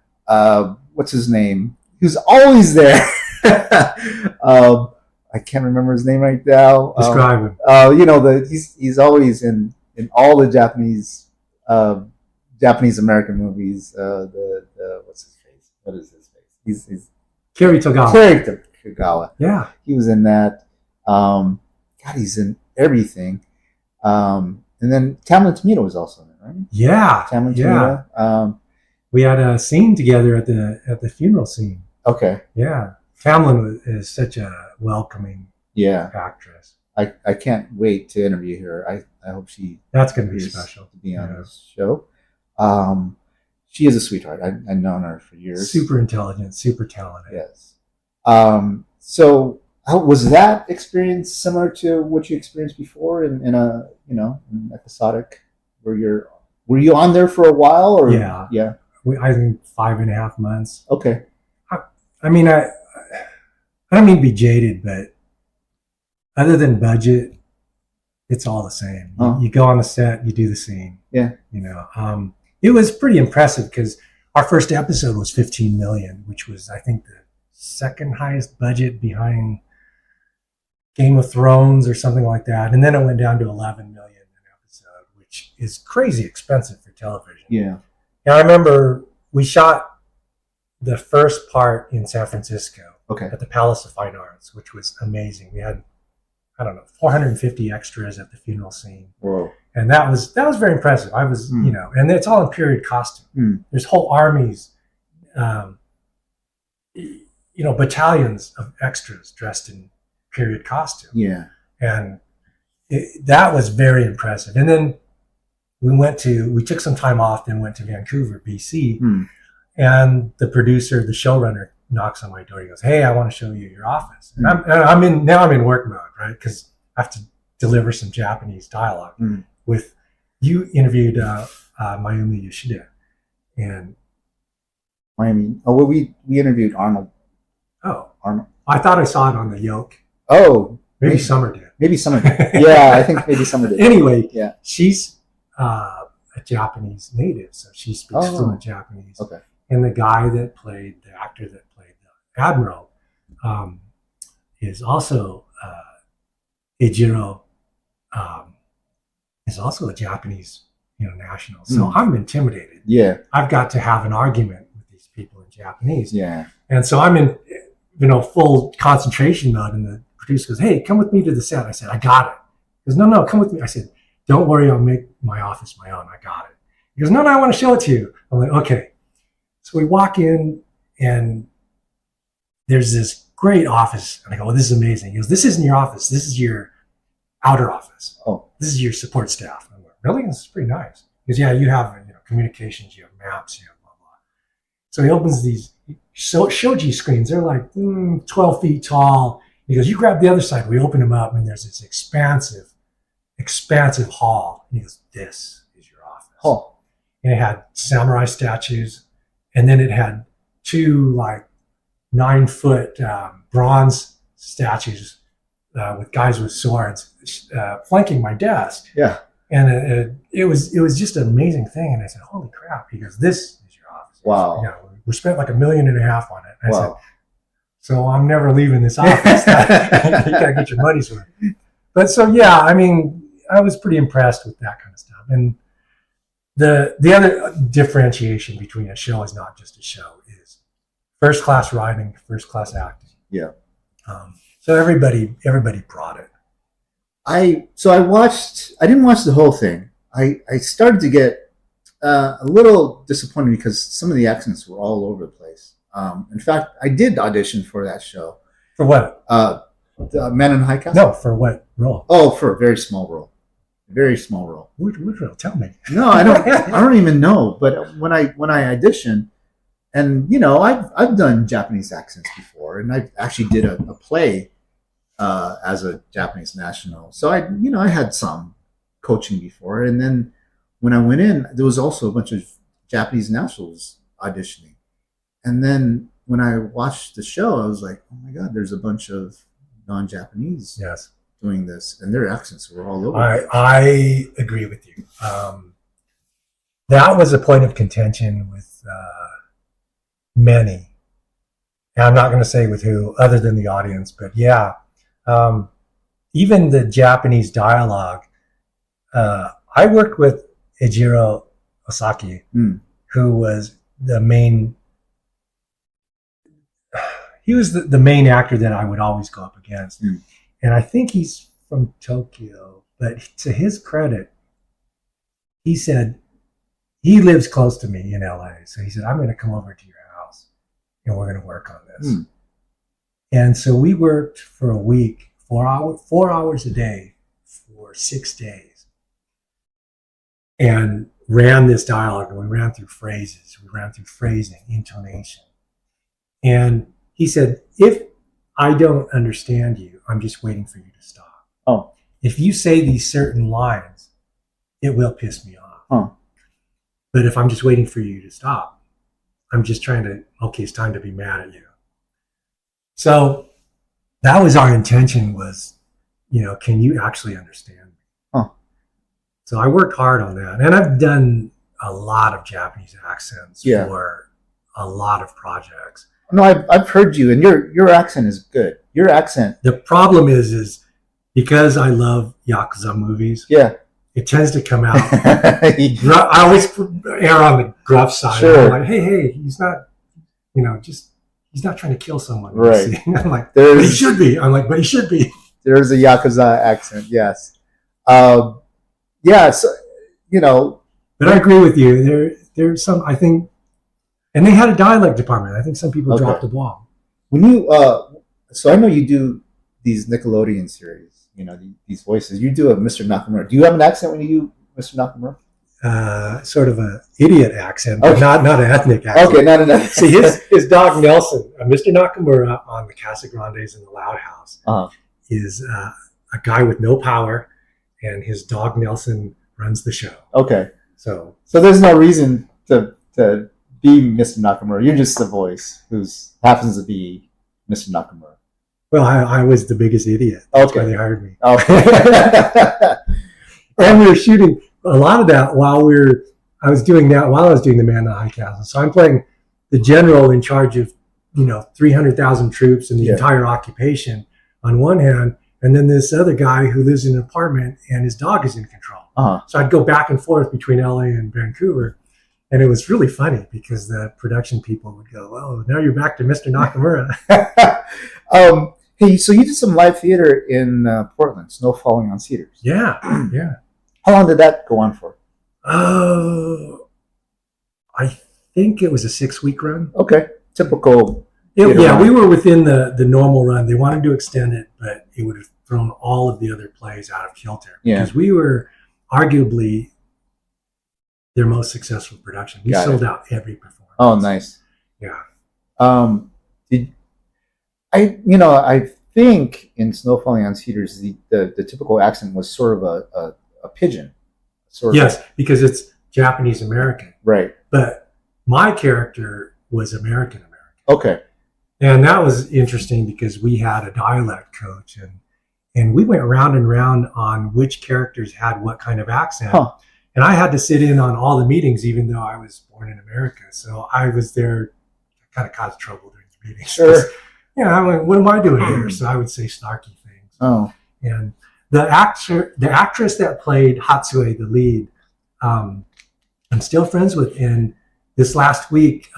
What's his name? He was always there. I can't remember his name right now. Describe him. He's always in in all the Japanese American movies. The what's his face? What is his face? He's Kerry Togawa. Kerry Togawa. Yeah. He was in that. God, he's in everything. And then Tamlin Tomita was also in it, right? Yeah. Tamlin Yeah. Tomita. We had a scene together at the funeral scene. Okay. Yeah. Tamlin is such a welcoming actress. I can't wait to interview her. I hope that's going to be special to be on this show. She is a sweetheart. I've known her for years. Super intelligent, super talented. Yes. So how was that experience similar to what you experienced before in an episodic were you on there for a while or yeah I think 5.5 months. Okay. I mean I don't mean to be jaded, but other than budget, it's all the same. You go on the set, you do the scene. Yeah. It was pretty impressive because our first episode was 15 million, which was I think the second highest budget behind Game of Thrones or something like that, and then it went down to 11 million an episode, which is crazy expensive for television. Yeah. And I remember we shot the first part in San Francisco at the Palace of Fine Arts, which was amazing. We had 450 extras at the funeral scene. Whoa. And that was very impressive. I was, and it's all in period costume. There's whole armies, battalions of extras dressed in period costume. Yeah. And that was very impressive. And then we took some time off, then went to Vancouver, BC. And the producer, the showrunner, knocks on my door. He goes, "Hey, I want to show you your office." And I'm in work mode, right? Because I have to deliver some Japanese dialogue. With you interviewed Mayumi Yoshida and Miami. Oh, well, we interviewed Arnold. Oh, Arnold. I thought I saw it on the YOLK. Oh, maybe Summer did. Maybe Summer did. Yeah, I think maybe Summer did. Anyway, yeah, she's a Japanese native, so she speaks fluent Japanese. Okay. And the actor that played the Admiral, is also Ejiro, is also a Japanese, national. So I'm intimidated. Yeah. I've got to have an argument with these people in Japanese. Yeah. And so I'm in, full concentration mode. And the producer goes, "Hey, come with me to the set." I said, "I got it." He goes, No, come with me. I said, "Don't worry, I'll make my office my own. I got it." He goes, No, I want to show it to you. I'm like, "Okay." So we walk in and there's this great office. And I go, "Well, this is amazing." He goes, "This isn't your office. This is your outer office. Oh, this is your support staff." I'm like, "Really? This is pretty nice." He goes, "Yeah, you have communications, you have maps, you have blah, blah." So he opens these shoji screens. They're like 12 feet tall. He goes, "You grab the other side." We open them up and there's this expansive hall. And he goes, "This is your office." Oh. And it had samurai statues. And then it had 2 9-foot bronze statues with guys with swords flanking my desk. Yeah. And it was just an amazing thing. And I said, "Holy crap." He goes, "This is your office." Wow. We spent like $1.5 million on it. And I Wow. said, "So I'm never leaving this office." You gotta get your money's worth. But so yeah, I was pretty impressed with that kind of stuff. And the other differentiation between a show is not just a show, is first class writing, first class acting. Yeah. So everybody brought it. I didn't watch the whole thing. I started to get a little disappointed because some of the accents were all over the place. In fact, I did audition for that show. For what? The Men in High Castle? No, for what role? Oh, for a very small role. Very small role. Which role? Tell me. No, I don't even know. But when I auditioned, and I've done Japanese accents before, and I actually did a play as a Japanese national. So I had some coaching before, and then when I went in, there was also a bunch of Japanese nationals auditioning, and then when I watched the show, I was like, "Oh my God, there's a bunch of non-Japanese doing this, and their accents were all over." I agree with you. That was a point of contention with many. And I'm not going to say with who, other than the audience, but yeah. Even the Japanese dialogue, I worked with Ejiro Osaki, who was the main. He was the main actor that I would always go up against, and I think he's from Tokyo. But to his credit, he said he lives close to me in LA, so he said, "I'm going to come over to your house, and we're going to work on this." And so we worked for a week, 4 hours a day for 6 days, and ran this dialogue. And we ran through phrases, we ran through phrasing, intonation, and he said, "If I don't understand you, I'm just waiting for you to stop. Oh, if you say these certain lines, it will piss me off. But if I'm just waiting for you to stop, I'm just trying to, okay, it's time to be mad at you." So that was our intention, was, can you actually understand me? So I worked hard on that. And I've done a lot of Japanese accents for a lot of projects. No, I've heard you, and your accent is good. Your accent. The problem is because I love Yakuza movies. Yeah. It tends to come out. I always err on the gruff side. Sure. I'm like, hey, he's not, he's not trying to kill someone. Right. I'm like, but he should be. I'm like, but he should be. There's a Yakuza accent, yes. Yeah, so, But I agree with you. There's some, I think, and they had a dialect department. I think some people dropped the ball. When you, so I know you do these Nickelodeon series, these voices. You do a Mr. Nakamura. Do you have an accent when you do Mr. Nakamura? Sort of an idiot accent, but not an ethnic accent. Okay, not an ethnic. See, his dog Nelson, Mr. Nakamura on the Casa Grandes in the Loud House, is a guy with no power, and his dog Nelson runs the show. Okay. So there's no reason to be Mr. Nakamura. You're just the voice who happens to be Mr. Nakamura. Well, I was the biggest idiot. That's why they hired me. Okay. And we were shooting a lot of that while I was doing the Man in the High Castle. So I'm playing the general in charge of 300,000 troops and the entire occupation on one hand, and then this other guy who lives in an apartment and his dog is in control. So I'd go back and forth between LA and Vancouver, and it was really funny because the production people would go, "Oh, now you're back to Mr. Nakamura." Hey, so you did some live theater in Portland, Snow Falling on Cedars. Yeah. How long did that go on for? I think it was a 6-week run. Okay, typical. We were within the normal run. They wanted to extend it, but it would have thrown all of the other plays out of kilter. Yeah. Because we were arguably their most successful production. We sold out every performance. Oh, nice. Yeah. I think in Snow Falling on Cedars, the typical accent was sort of a pigeon. Because it's Japanese American. Right. But my character was American American. Okay. And that was interesting because we had a dialect coach, and we went round and round on which characters had what kind of accent. And I had to sit in on all the meetings, even though I was born in America. So I was there, kind of caused trouble during the meetings. Sure. I'm like, what am I doing here? So I would say snarky things. Oh. And the actress that played Hatsue, the lead, I'm still friends with. And this last week,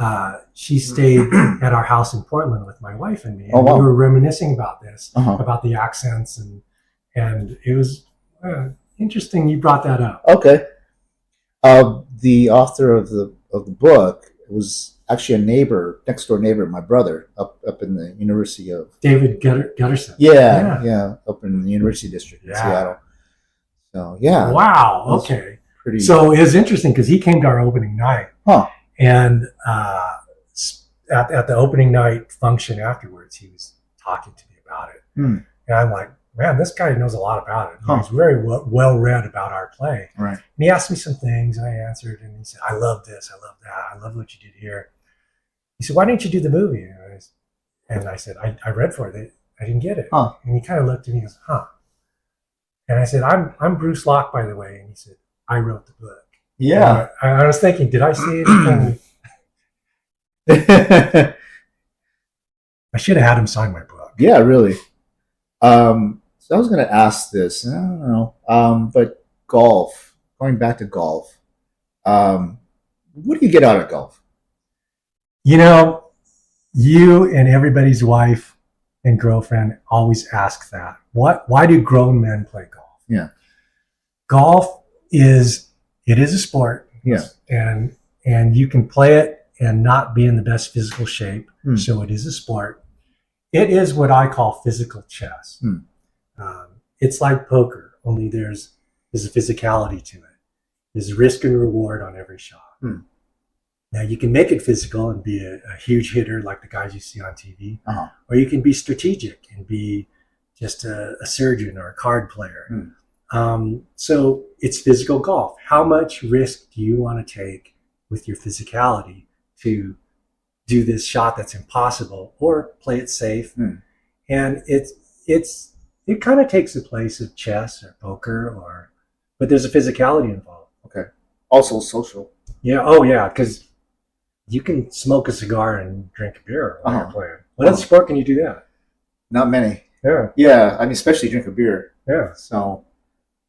she stayed at our house in Portland with my wife and me. And we were reminiscing about this, about the accents. And it was interesting you brought that up. Okay. The author of the book was actually a next door neighbor, my brother, up in the University of David Gutterson. Yeah, up in the University District in Seattle. So wow. Okay. Pretty. So it was interesting because he came to our opening night. And at the opening night function afterwards, he was talking to me about it. And I'm like, man, this guy knows a lot about it. He was very well read about our play. Right. And he asked me some things, and I answered, and he said, "I love this, I love that, I love what you did here." He said, "Why didn't you do the movie?" And I said, I read for it. I didn't get it. And he kind of looked at me and goes, And I said, I'm Bruce Locke, by the way. And he said, "I wrote the book." Yeah. And I was thinking, did I say anything? I should have had him sign my book. Yeah, really. So I was going to ask this. I don't know. But golf going back to golf, what do you get out of golf? You know, you and everybody's wife and girlfriend always ask that. Why do grown men play golf? Yeah. Golf is a sport. Yeah. And you can play it and not be in the best physical shape. So it is a sport. It is what I call physical chess. It's like poker, only there's a physicality to it. There's risk and reward on every shot. Now you can make it physical and be a huge hitter like the guys you see on TV, or you can be strategic and be just a surgeon or a card player. So it's physical golf. How much risk do you want to take with your physicality to do this shot that's impossible, or play it safe? And it kind of takes the place of chess or poker, but there's a physicality involved. Okay. Also social. Yeah. Oh yeah. Because you can smoke a cigar and drink a beer while you're playing. What other sport can you do that? Not many. Yeah. Yeah. I mean, especially drink a beer. Yeah. So,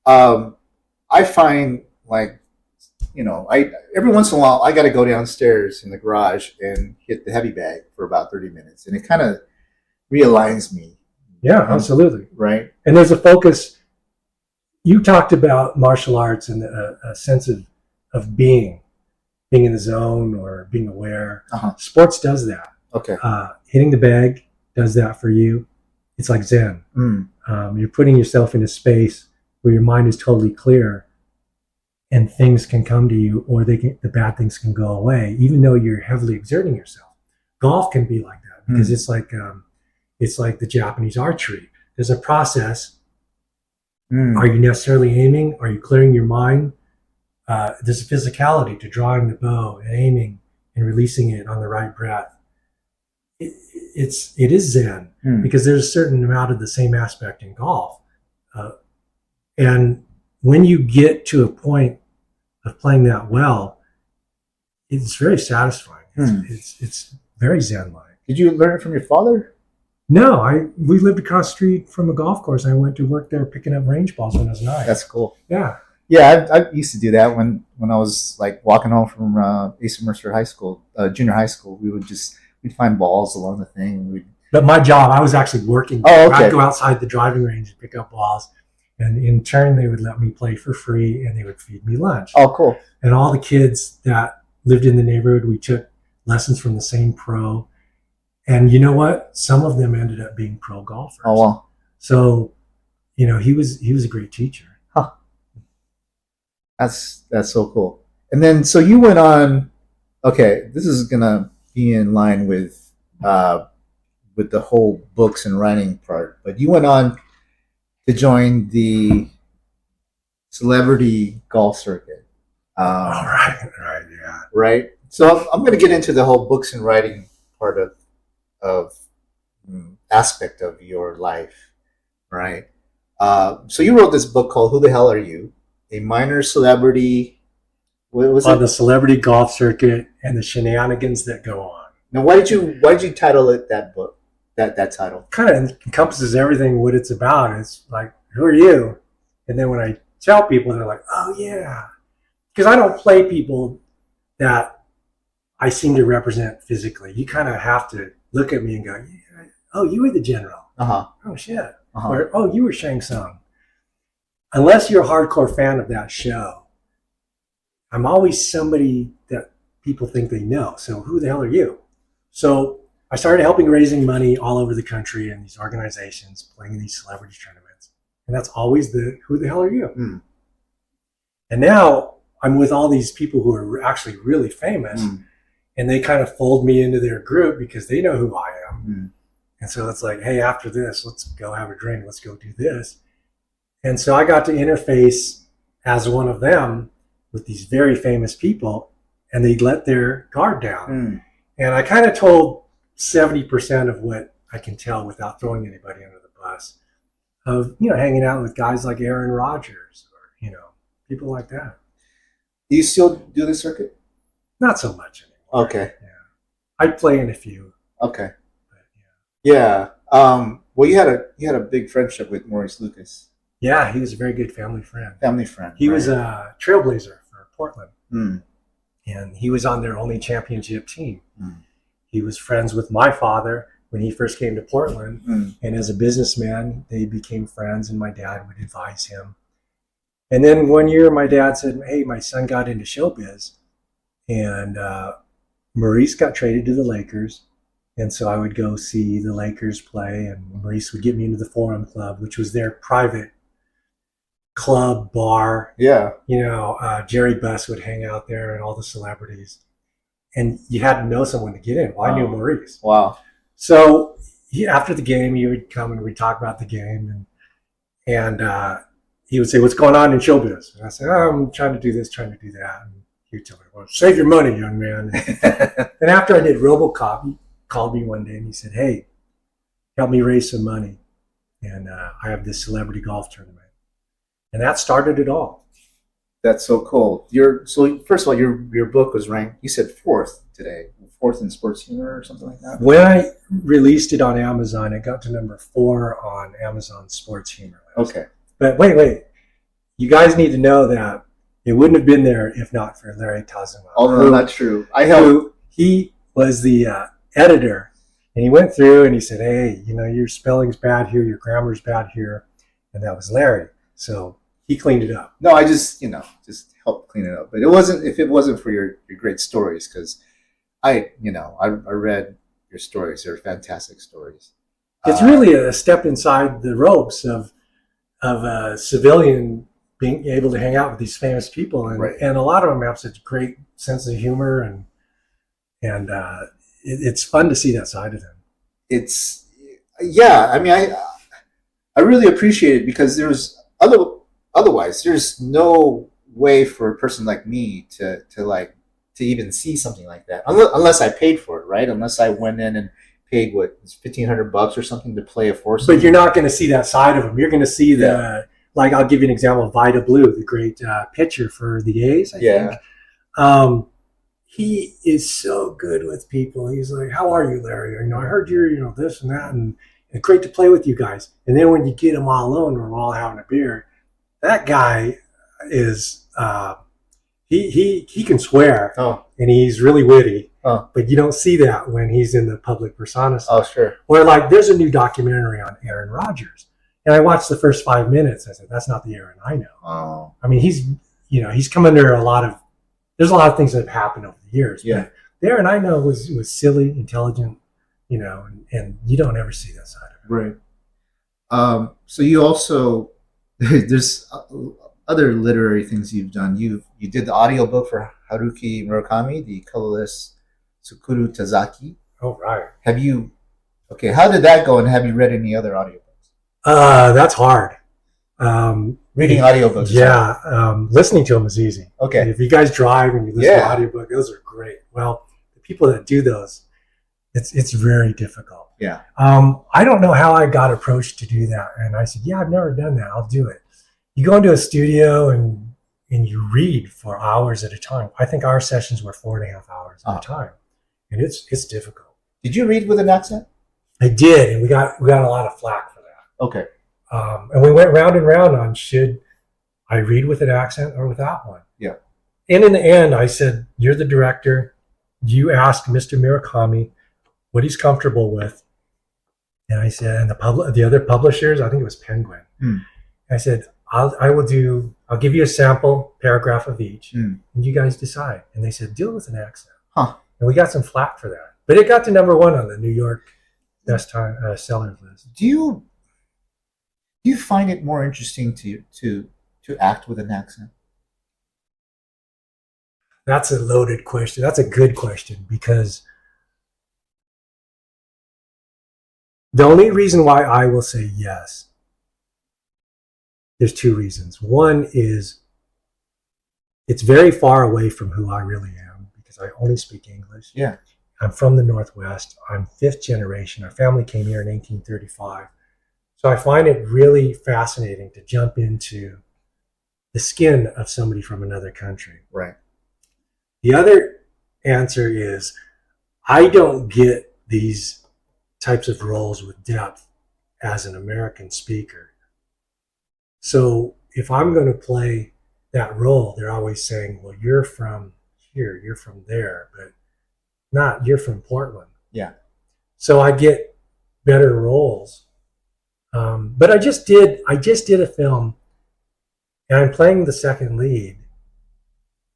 I find like, every once in a while I got to go downstairs in the garage and hit the heavy bag for about 30 minutes, and it kind of realigns me. Yeah, absolutely. Right. And there's a focus. You talked about martial arts and a sense of being in the zone or being aware. Sports does that. Okay. Hitting the bag does that for you. It's like Zen. You're putting yourself in a space where your mind is totally clear, and things can come to you, or the bad things can go away, even though you're heavily exerting yourself. Golf can be like that because it's like the Japanese archery. There's a process. Are you necessarily aiming? Are you clearing your mind? There's a physicality to drawing the bow and aiming and releasing it on the right breath. It is Zen because there's a certain amount of the same aspect in golf. And when you get to a point of playing that well, it's very satisfying. It's very Zen-like. Did you learn it from your father? No, we lived across the street from a golf course. I went to work there picking up range balls when I was 9. That's cool. Yeah. Yeah, I used to do that when I was like walking home from Asa Mercer High School, junior high school. We'd find balls along the thing. But my job, I was actually working. Oh, okay. I'd go outside the driving range and pick up balls. And in turn, they would let me play for free, and they would feed me lunch. Oh, cool. And all the kids that lived in the neighborhood, we took lessons from the same pro. And you know what? Some of them ended up being pro golfers. Oh, wow. So, he was a great teacher. Huh. That's so cool. And then, so you went on, okay, this is going to be in line with the whole books and writing part, but you went on to join the celebrity golf circuit. Right, yeah. Right. So I'm going to get into the whole books and writing part of aspect of your life, right? So you wrote this book called "Who the Hell Are You?" A minor celebrity. What was it? The celebrity golf circuit and the shenanigans that go on. Now, why did you title it that book? That title kind of encompasses everything what it's about. It's like, who are you? And then when I tell people, they're like, oh yeah, because I don't play people that I seem to represent physically. You kind of have to look at me and go, yeah, oh, you were the general. Oh shit. Or oh, you were Shang Tsung. Unless you're a hardcore fan of that show, I'm always somebody that people think they know. So who the hell are you? So I started raising money all over the country in these organizations, playing in these celebrity tournaments. And that's always who the hell are you? And now I'm with all these people who are actually really famous, and they kind of fold me into their group because they know who I am. And so it's like, hey, after this, let's go have a drink. Let's go do this. And so I got to interface as one of them with these very famous people, and they let their guard down. And I kind of told 70% of what I can tell without throwing anybody under the bus of, hanging out with guys like Aaron Rodgers or, people like that. Do you still do the circuit? Not so much anymore. Okay. Yeah. I play in a few. Okay. But, yeah. Well, you had a big friendship with Maurice Lucas. Yeah, he was a very good family friend. Family friend. He right. was a trailblazer for Portland. Mm. And he was on their only championship team. Mm. He was friends with my father when he first came to Portland. Mm. And as a businessman, they became friends, and my dad would advise him. And then one year, my dad said, hey, my son got into showbiz. And Maurice got traded to the Lakers. And so I would go see the Lakers play, and Maurice would get me into the Forum Club, which was their private club bar. Yeah. You know, Jerry Buss would hang out there and all the celebrities. And you had to know someone to get in. Well, I knew Maurice. Wow. So after the game, he would come and we'd talk about the game. And he would say, what's going on in showbiz? And I said, oh, I'm trying to do this, trying to do that. And he would tell me, well, save your money, young man. And after I did RoboCop, he called me one day and he said, hey, help me raise some money. And I have this celebrity golf tournament. And that started it all. That's so cool. So first of all, your book was ranked, you said fourth today, fourth in sports humor or something like that? When I released it on Amazon, it got to number 4 on Amazon sports humor list. Okay. But wait. You guys need to know that it wouldn't have been there if not for Larry Tazuma. Oh, no, that's true. He was the editor, and he went through and he said, hey, you know, your spelling's bad here, your grammar's bad here. And that was Larry. So he cleaned it up. No, I just helped clean it up. But if it wasn't for your great stories, because I read your stories. They're fantastic stories. It's really a step inside the ropes of a civilian being able to hang out with these famous people, and right. And a lot of them have such great sense of humor, and it's fun to see that side of them. I mean, I really appreciate it, because otherwise there's no way for a person like me to even see something like that, unless I paid for it, right? Unless I went in and paid $1,500 or something to play a foursome. But you're not going to see that side of him. You're going to see like, I'll give you an example of Vida Blue, the great pitcher for the A's, I think. He is so good with people. He's like, how are you, Larry? You know, I heard you're, this and that, and it's great to play with you guys. And then when you get him all alone, we're all having a beer, that guy is, he can swear, and he's really witty, but you don't see that when he's in the public persona. Oh, sure. Or like, there's a new documentary on Aaron Rodgers. And I watched the first 5 minutes. I said, that's not the Aaron I know. Oh. I mean, he's come under there's a lot of things that have happened over the years. Yeah. But the Aaron I know was silly, intelligent, and you don't ever see that side of it. Right. So you also, there's other literary things you've done. You did the audiobook for Haruki Murakami, The Colorless Tsukuru Tazaki. Oh, right. How did that go, and have you read any other audiobooks? That's hard. Reading audiobooks. Yeah. Listening to them is easy. Okay. If you guys drive and you listen to audiobook, those are great. Well, the people that do those, it's very difficult. Yeah. I don't know how I got approached to do that. And I said, I've never done that. I'll do it. You go into a studio and you read for hours at a time. I think our sessions were 4.5 hours at a time. And it's difficult. Did you read with an accent? I did. And we got a lot of flack for that. Okay. And we went round and round on should I read with an accent or without one. Yeah. And in the end, I said, you're the director. You ask Mr. Murakami what he's comfortable with. And I said, and the other publishers, I think it was Penguin. I said, I'll give you a sample paragraph of each, and you guys decide. And they said, deal with an accent. Huh. And we got some flack for that. But it got to number 1 on the New York best time sellers list. Do you find it more interesting to act with an accent? That's a loaded question. That's a good question, because the only reason why I will say yes, there's 2 reasons. One is it's very far away from who I really am, because I only speak English. Yeah. I'm from the Northwest. I'm 5th generation. Our family came here in 1835. So I find it really fascinating to jump into the skin of somebody from another country. Right. The other answer is I don't get these types of roles with depth as an American speaker. So if I'm going to play that role, they're always saying, well, you're from here, you're from there, but not you're from Portland. Yeah. So I get better roles. But I just did a film, and I'm playing the second lead,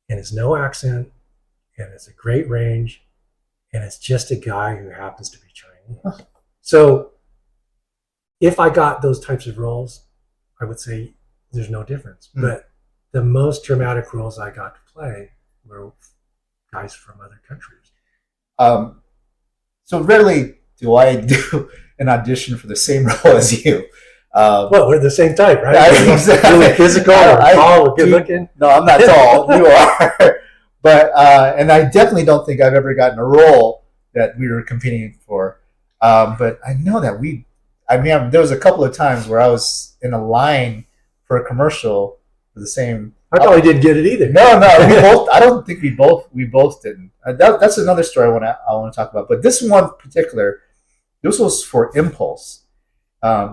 and it's no accent, and it's a great range, and it's just a guy who happens to be Chinese. So if I got those types of roles, I would say there's no difference. But the most dramatic roles I got to play were guys from other countries. So rarely do I do an audition for the same role as you. Well, we're the same type, right? Really physical, or tall, or good looking. No, I'm not tall. You are. But and I definitely don't think I've ever gotten a role that we were competing for. But I know that there was a couple of times where I was in a line for a commercial for the same. I probably didn't get it either. No, we both. I don't think we both didn't. That's another story I want to talk about. But this one particular, this was for Impulse.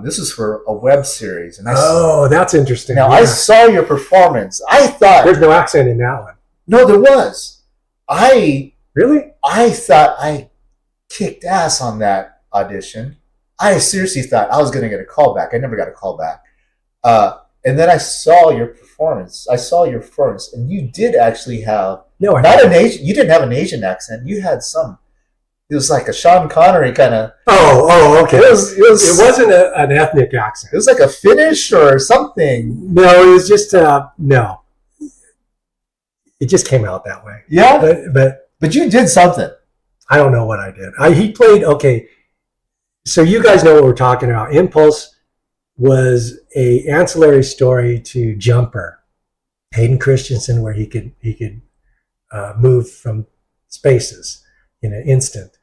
This is for a web series, and that's interesting. Now I saw your performance. I thought there's no accent in that one. No, there was. Really? I thought I kicked ass on that audition. I seriously thought I was going to get a call back. I never got a call back. And then I saw your performance. And you did actually have you didn't have an Asian accent. You had some. It was like a Sean Connery kind of. Oh, okay. It wasn't an ethnic accent. It was like a Finnish or something. No, it was just no. It just came out that way. Yeah, but you did something. I don't know what I did. He played okay. So you guys know what we're talking about. Impulse was a ancillary story to Jumper, Hayden Christensen, where he could move from spaces in an instant.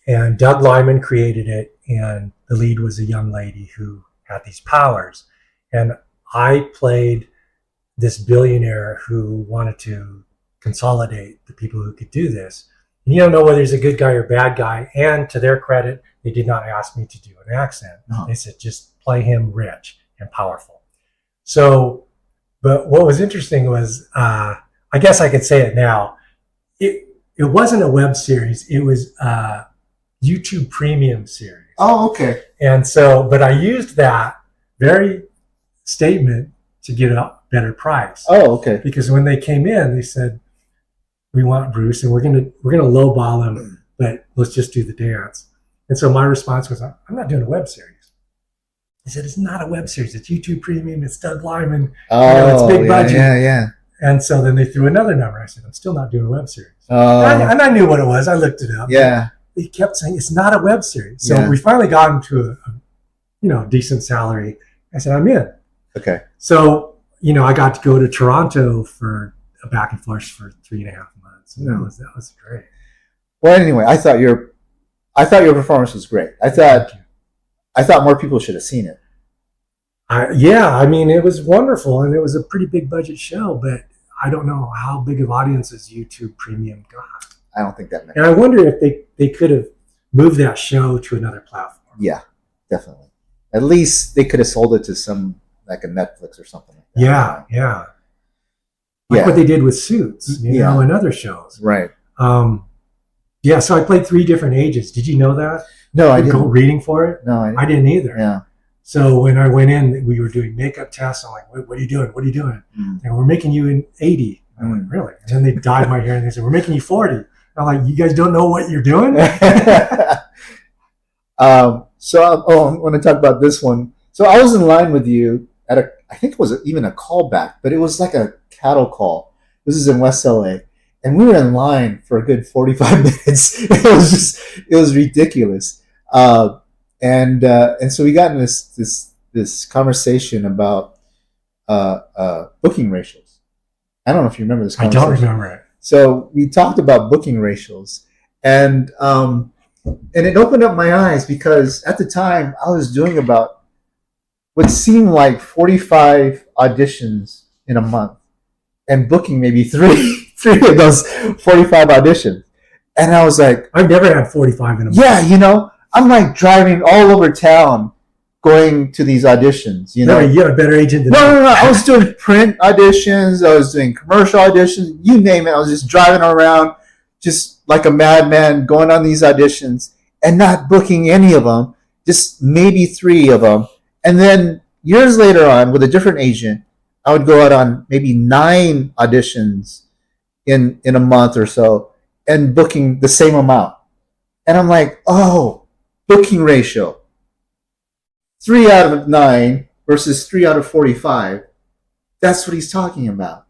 And Doug Lyman created it, and the lead was a young lady who had these powers. And I played this billionaire who wanted to consolidate the people who could do this. And you don't know whether he's a good guy or bad guy. And to their credit, they did not ask me to do an accent. No. They said, just play him rich and powerful. So, but what was interesting was, I guess I could say it now. It wasn't a web series. It was a YouTube Premium series. Oh, okay. And so, but I used that very statement to get a better price. Oh, okay. Because when they came in, they said, we want Bruce and we're gonna lowball him, but let's just do the dance. And so my response was, I'm not doing a web series. He said, it's not a web series. It's YouTube Premium. It's Doug Lyman. Oh, it's big budget. Yeah. And so then they threw another number. I said, I'm still not doing a web series. And I knew what it was. I looked it up. Yeah. He kept saying, it's not a web series. So we finally got him to a decent salary. I said, I'm in. Okay. So, I got to go to Toronto for a back and forth for 3.5 months. And that was great. Well, anyway, I thought your performance was great. I thought more people should have seen it. It was wonderful, and it was a pretty big budget show, but I don't know how big of audiences YouTube Premium got. I don't think that many. And I wonder if they could have moved that show to another platform. Yeah, definitely. At least they could have sold it to some, like a Netflix or something like that. Yeah. Like what they did with Suits, and other shows. Right. So I played 3 different ages. Did you know that? No, I didn't. Go reading for it? No, I didn't either. Yeah. So when I went in, we were doing makeup tests. I'm like, what are you doing? What are you doing? And we're making you in 80. I'm like, really? And then they dyed my hair and they said, we're making you 40. I'm like, you guys don't know what you're doing? So I want to talk about this one. So I was in line with you at I think it was even a callback, but it was like a cattle call. This is in West LA. And we were in line for a good 45 minutes. It was ridiculous. And so we got in this conversation about booking ratios. I don't know if you remember this conversation. I don't remember it. So we talked about booking ratios, and it opened up my eyes because at the time I was doing about what seemed like 45 auditions in a month, and booking maybe three of those 45 auditions. And I was like, I've never had 45 in a month. Yeah, I'm like driving all over town going to these auditions. You know, you're a better agent than me. No. I was doing print auditions. I was doing commercial auditions. You name it. I was just driving around, just like a madman, going on these auditions and not booking any of them. Just maybe 3 of them. And then years later on, with a different agent, I would go out on maybe 9 auditions in a month or so and booking the same amount. And I'm like, oh, booking ratio. 3 out of 9 versus 3 out of 45. That's what he's talking about.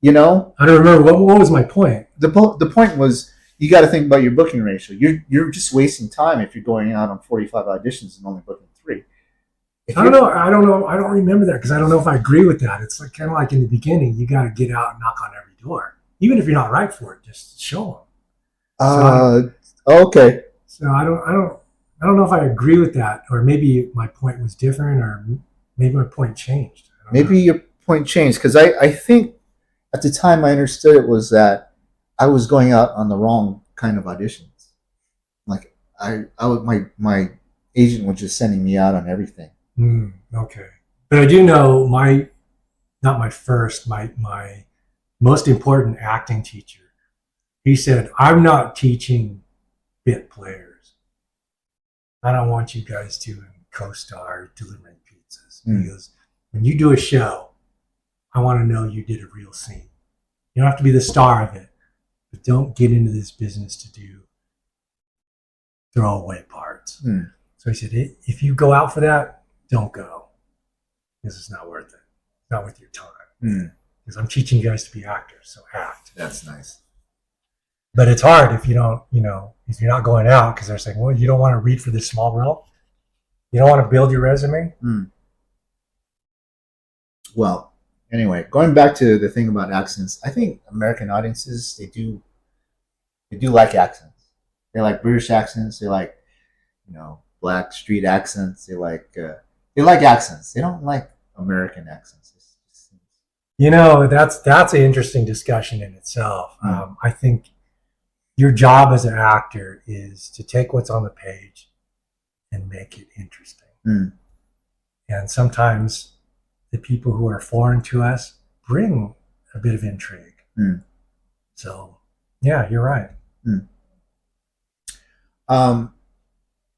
You know? I don't remember. What was my point? The point was, you got to think about your booking ratio. You're just wasting time if you're going out on 45 auditions and only booking 3. I don't know. I don't remember that because I don't know if I agree with that. It's like kind of like in the beginning, you got to get out and knock on every door, even if you're not right for it. Just show them. Okay. So I don't know if I agree with that, or maybe my point was different, or maybe my point changed. Maybe your point changed, because I think at the time I understood it was that I was going out on the wrong kind of auditions. Like my agent was just sending me out on everything. Okay, but I do know my most important acting teacher. He said, "I'm not teaching bit players. I don't want you guys doing co-star delivering pizzas." He goes, "When you do a show, I want to know you did a real scene. You don't have to be the star of it, but don't get into this business to do throwaway parts." So he said, if you go out for that, don't go. Because it's not worth it. It's not worth your time. Because I'm teaching you guys to be actors, so act. That's nice. But it's hard if you don't, if you're not going out, because they're saying, well, you don't want to read for this small role? You don't want to build your resume? Well, anyway, going back to the thing about accents, I think American audiences, they do like accents. They like British accents. They like, black street accents. They like accents. They don't like American accents. That's an interesting discussion in itself. I think your job as an actor is to take what's on the page and make it interesting. And sometimes the people who are foreign to us bring a bit of intrigue. So, yeah, you're right.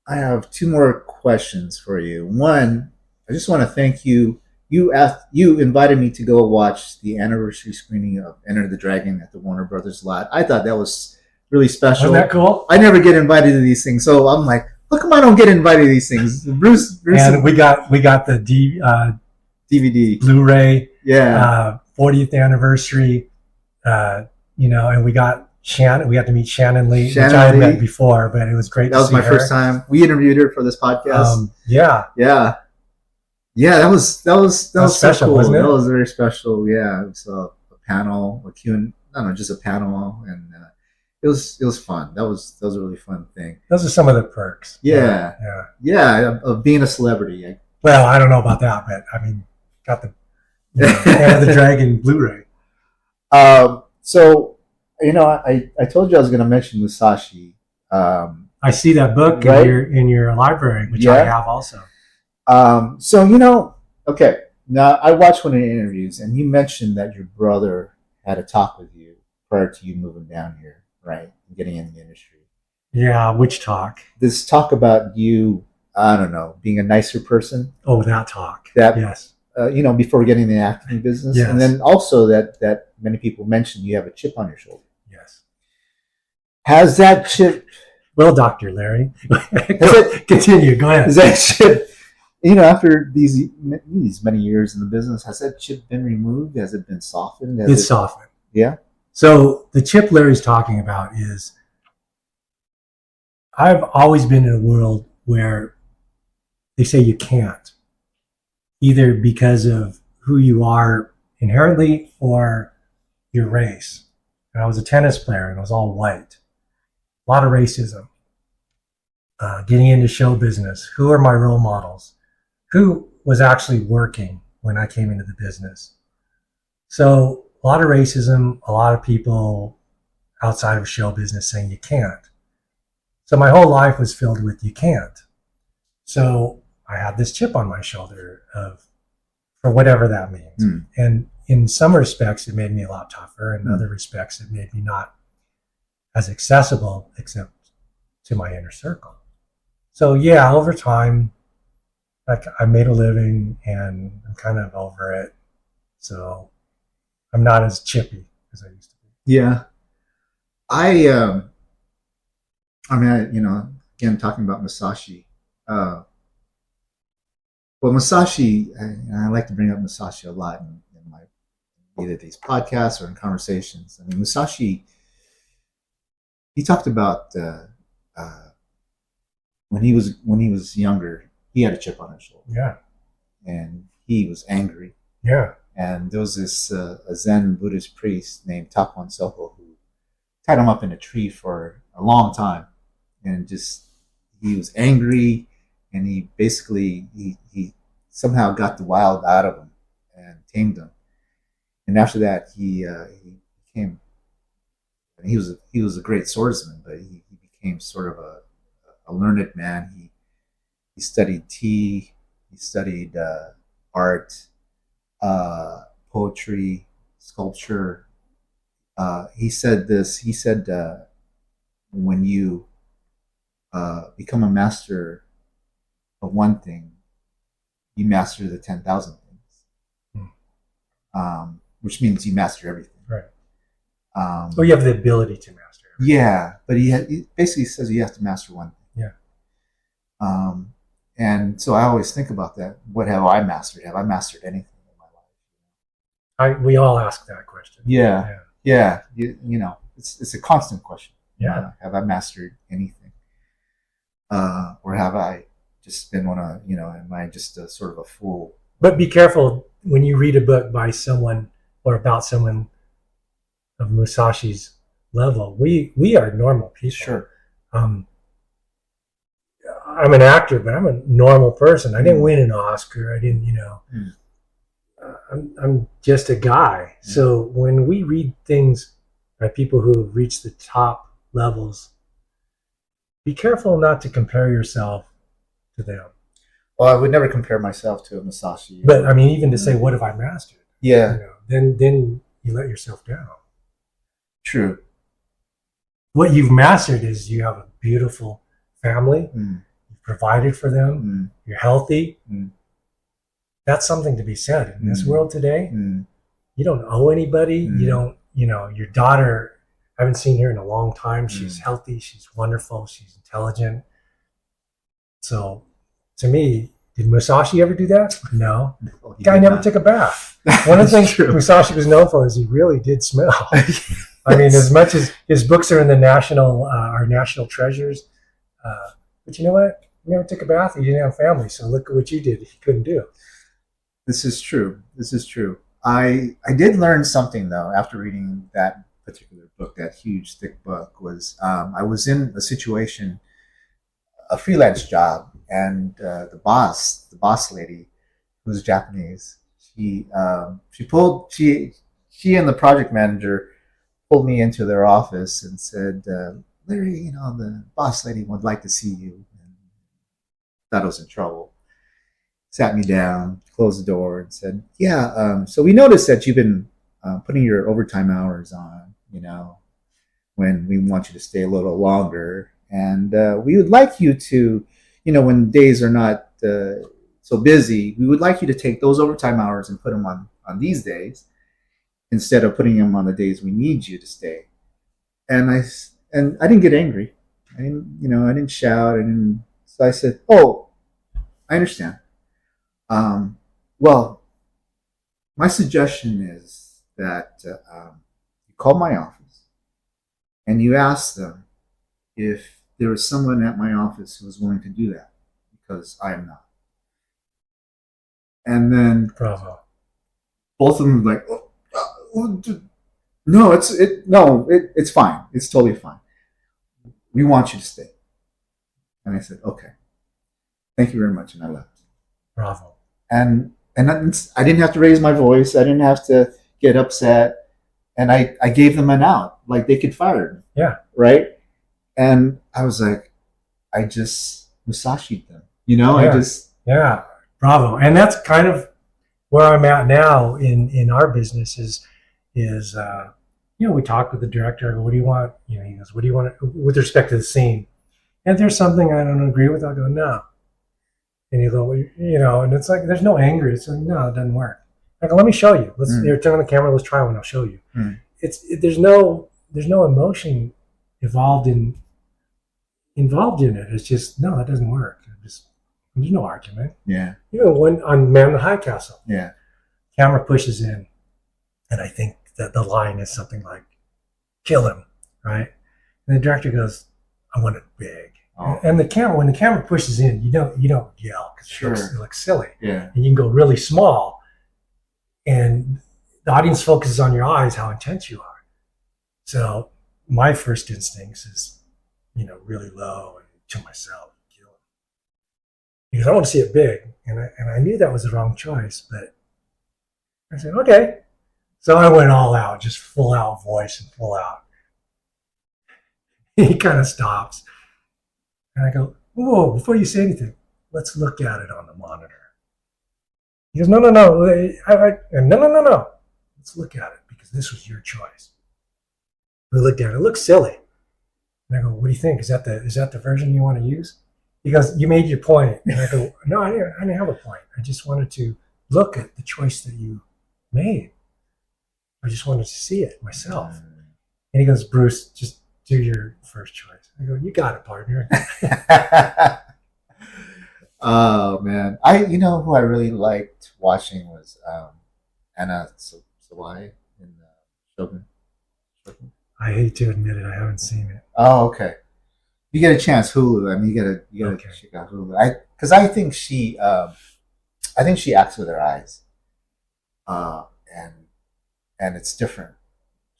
I have 2 more questions for you. One, I just want to thank you. You invited me to go watch the anniversary screening of Enter the Dragon at the Warner Brothers lot. I thought that was really special. Wasn't that cool? I never get invited to these things, so I'm like, how come I don't get invited to these things? Bruce and we got the DVD, Blu-ray, 40th anniversary, and we got Shannon. We got to meet Shannon Lee, which I had met before, but it was great. That was my first time. We interviewed her for this podcast. Yeah, that was special, so cool. Wasn't it? That was very special. Yeah, it was a panel, just a panel, and it was fun. That was a really fun thing. Those are some of the perks. Yeah, of being a celebrity. Well, I don't know about that, but I mean, got the the Dragon Blu-ray. So, I told you I was going to mention Musashi. I see that book right? in your library, which I have also. Okay. Now I watched one of the interviews, and you mentioned that your brother had a talk with you prior to you moving down here, right? And getting in the industry. Yeah, which talk? This talk about you, I don't know, being a nicer person. Oh, that talk. Yes. Before getting in the acting business. Yes. And then also that many people mentioned you have a chip on your shoulder. Yes. Has that chip... Well, Dr. Larry, continue. Go ahead. Has that chip, after these many years in the business, has that chip been removed? Has it been softened? It's softened. Yeah. So the chip Larry's talking about is, I've always been in a world where they say you can't, either because of who you are inherently or your race. And I was a tennis player and I was all white. A lot of racism. Getting into show business. Who are my role models? Who was actually working when I came into the business? So a lot of racism, a lot of people outside of show business saying you can't. So my whole life was filled with you can't. So I had this chip on my shoulder for whatever that means. Mm. And in some respects, it made me a lot tougher. In other respects, it made me not as accessible, except to my inner circle. So yeah, over time, like I made a living and I'm kind of over it. So I'm not as chippy as I used to be. Yeah. I mean, again, talking about Musashi, well, Musashi, and I like to bring up Musashi a lot in my either these podcasts or in conversations. I mean, Musashi, he talked about when he was younger, he had a chip on his shoulder. Yeah. And he was angry. Yeah. And there was this a Zen Buddhist priest named Takuan Soho who tied him up in a tree for a long time, and just he was angry, and he basically he somehow got the wild out of him and tamed him. And after that, he became. He was a great swordsman, but he became sort of a learned man. He studied tea, he studied art, poetry, sculpture. He said this. He said, when you become a master of one thing, you master the 10,000 things, which means you master everything. Right. You have the ability to master everything. Yeah, but he basically says you have to master one thing. Yeah. And so I always think about that. What have I mastered? Have I mastered anything in my life? We all ask that question. Yeah. It's a constant question. Yeah. Have I mastered anything? Or have I just been am I just a sort of a fool? But be careful when you read a book by someone or about someone of Musashi's level. We are normal people. Sure. I'm an actor, but I'm a normal person. I didn't win an Oscar. I didn't, I'm just a guy. So when we read things by people who have reached the top levels, be careful not to compare yourself to them. Well, I would never compare myself to a Musashi. But I mean, even to say, what have I mastered? Yeah. Then you let yourself down. True. What you've mastered is you have a beautiful family. You've provided for them. You're healthy. That's something to be said in this world today. You don't owe anybody. You don't, your daughter, I haven't seen her in a long time. She's healthy. She's wonderful. She's intelligent. So to me, did Musashi ever do that? No. The guy never took a bath. One of the things Musashi was known for is he really did smell. I mean, as much as his books are in the our national treasures, but you know what? He never took a bath. He didn't have family. So look at what you did. He couldn't do. This is true. I did learn something though after reading that particular book, that huge thick book. Was I was in a situation, a freelance job, and the boss lady, who's Japanese, she and the project manager pulled me into their office and said, Larry, the boss lady would like to see you. And thought I was in trouble. Sat me down, closed the door, and said, so we noticed that you've been putting your overtime hours on, when we want you to stay a little longer. And we would like you to, when days are not so busy, we would like you to take those overtime hours and put them on these days instead of putting them on the days we need you to stay. And I didn't get angry. I didn't shout. So I said, oh, I understand. Well, my suggestion is that you call my office and you ask them if there was someone at my office who was willing to do that, because I am not. And then Bravo. Both of them were like, no, it's fine. It's totally fine. We want you to stay. And I said, okay, thank you very much. And I left. Bravo. And I didn't have to raise my voice. I didn't have to get upset. And I gave them an out. Like, they could fire me. Yeah. Right? And I was like, I just Musashi'd them. Yeah. Yeah, bravo. And that's kind of where I'm at now in our business is we talk with the director. I go, what do you want? He goes, what do you want with respect to the scene? And if there's something I don't agree with, I'll go, no. And you go, and it's like, there's no anger. It's like, no, it doesn't work. I go, let me show you. Let's turn on the camera. Let's try one. I'll show you. There's no emotion involved in it. It's just, no, that doesn't work. There's no argument. Yeah. When on Man in the High Castle, yeah, camera pushes in, and I think that the line is something like, kill him, right? And the director goes, I want it big. Oh. And when the camera pushes in, you don't yell because it looks silly. Yeah. And you can go really small, and the audience focuses on your eyes, how intense you are. So my first instincts is, really low and to myself, kill him. Because I want to see it big, and I knew that was the wrong choice, but I said, okay. So I went all out, just full out voice and full out. He kind of stops. And I go, whoa, before you say anything, let's look at it on the monitor. He goes, no. No. Let's look at it because this was your choice. We looked at it. It looks silly. And I go, what do you think? Is that the version you want to use? He goes, you made your point. And I go, no, I didn't have a point. I just wanted to look at the choice that you made. I just wanted to see it myself. And he goes, Bruce, just do your first choice. I go, you got it, partner. Oh man, who I really liked watching was Anna Sawai in Shogun. I hate to admit it, I haven't seen it. Oh, okay. You get a chance, Hulu. I mean, you gotta check out Hulu. Because I think she acts with her eyes, and it's different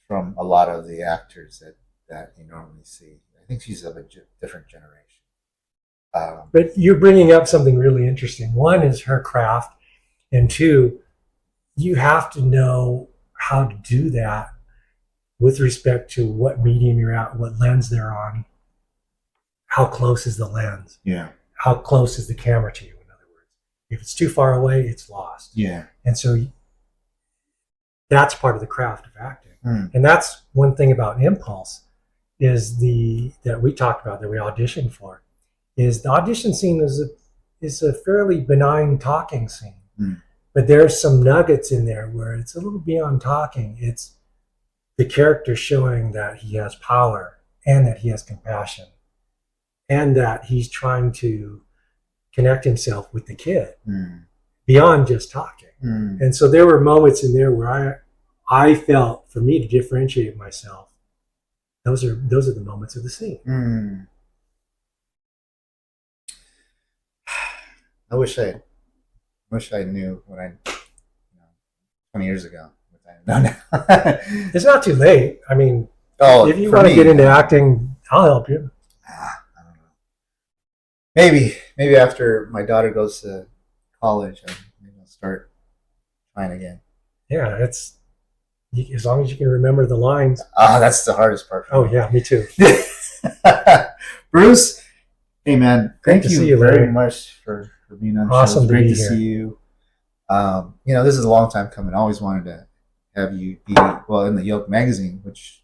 from a lot of the actors that you normally see. I think she's of a different generation. But you're bringing up something really interesting. One is her craft, and two, you have to know how to do that with respect to what medium you're at, what lens they're on, how close is the lens, how close is the camera to you, in other words. If it's too far away, it's lost. Yeah. And so that's part of the craft of acting. And that's one thing about Impulse is that we talked about, that we auditioned for, is the audition scene is a fairly benign talking scene. But there's some nuggets in there where it's a little beyond talking. It's the character showing that he has power and that he has compassion and that he's trying to connect himself with the kid beyond just talking. And so there were moments in there where I felt, for me to differentiate myself, those are the moments of the scene. I wish I knew when 20 years ago. No. It's not too late. I mean, if you want to get into acting, I'll help you. I don't know. Maybe after my daughter goes to college, I'll start trying again. Yeah, as long as you can remember the lines. That's the hardest part. Oh yeah, me too. Bruce, hey man, thank you very Larry. much for being on the Awesome show. It's great to here. see you. This is a long time coming. I always wanted to have you be in the YOLK Magazine, which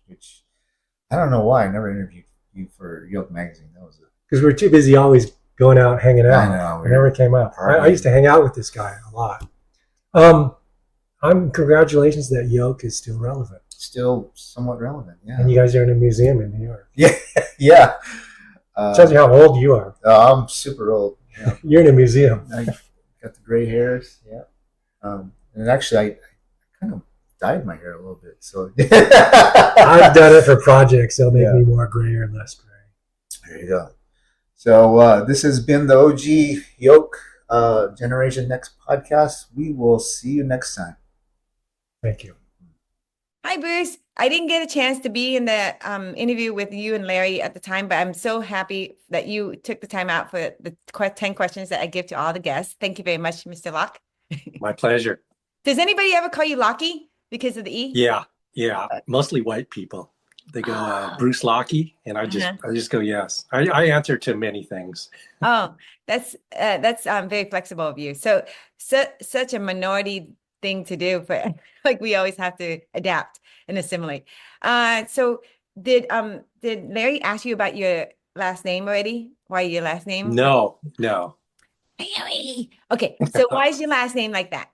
I don't know why I never interviewed you for YOLK Magazine. That was because we're too busy always going out hanging out. I know. It never came up. I used to hang out with this guy a lot. Congratulations that YOLK is still relevant. Still somewhat relevant, yeah. And you guys are in a museum in New York. Yeah. Tells you how old you are. I'm super old. Yeah. You're in a museum. I got the gray hairs. Yeah. And actually, I kind of dyed my hair a little bit. So I've done it for projects. They'll make me more gray or less gray. There you go. So this has been the OG YOLK Generation Next podcast. We will see you next time. Thank you. Hi, Bruce. I didn't get a chance to be in the interview with you and Larry at the time, but I'm so happy that you took the time out for the 10 questions that I give to all the guests. Thank you very much, Mr. Locke. My pleasure. Does anybody ever call you Lockie because of the E? Yeah. Mostly white people. They go Oh, Bruce Lockie, and uh-huh. I just go yes. I answer to many things. Oh, that's very flexible of you. Such a minority thing to do, but like we always have to adapt and assimilate. So did Larry ask you about your last name already? Why your last name? No, no. Larry. Okay, so why is your last name like that?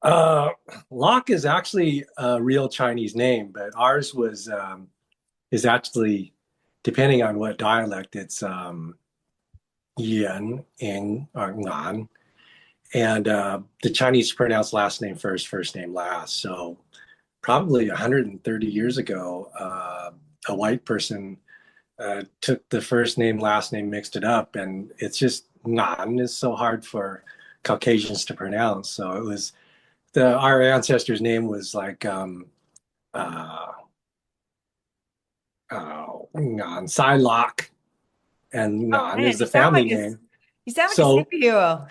uh, Locke is actually a real Chinese name, but ours was is actually, depending on what dialect, it's Yen, Ing, or Ngan. And the Chinese pronounce last name first, first name last. So probably 130 years ago, a white person took the first name, last name, mixed it up, and it's just Ngan is so hard for Caucasians to pronounce. So it was our ancestor's name was like uh, Ngan Locke, and Oh Ngan man, is the family name. you sound like a So superhero.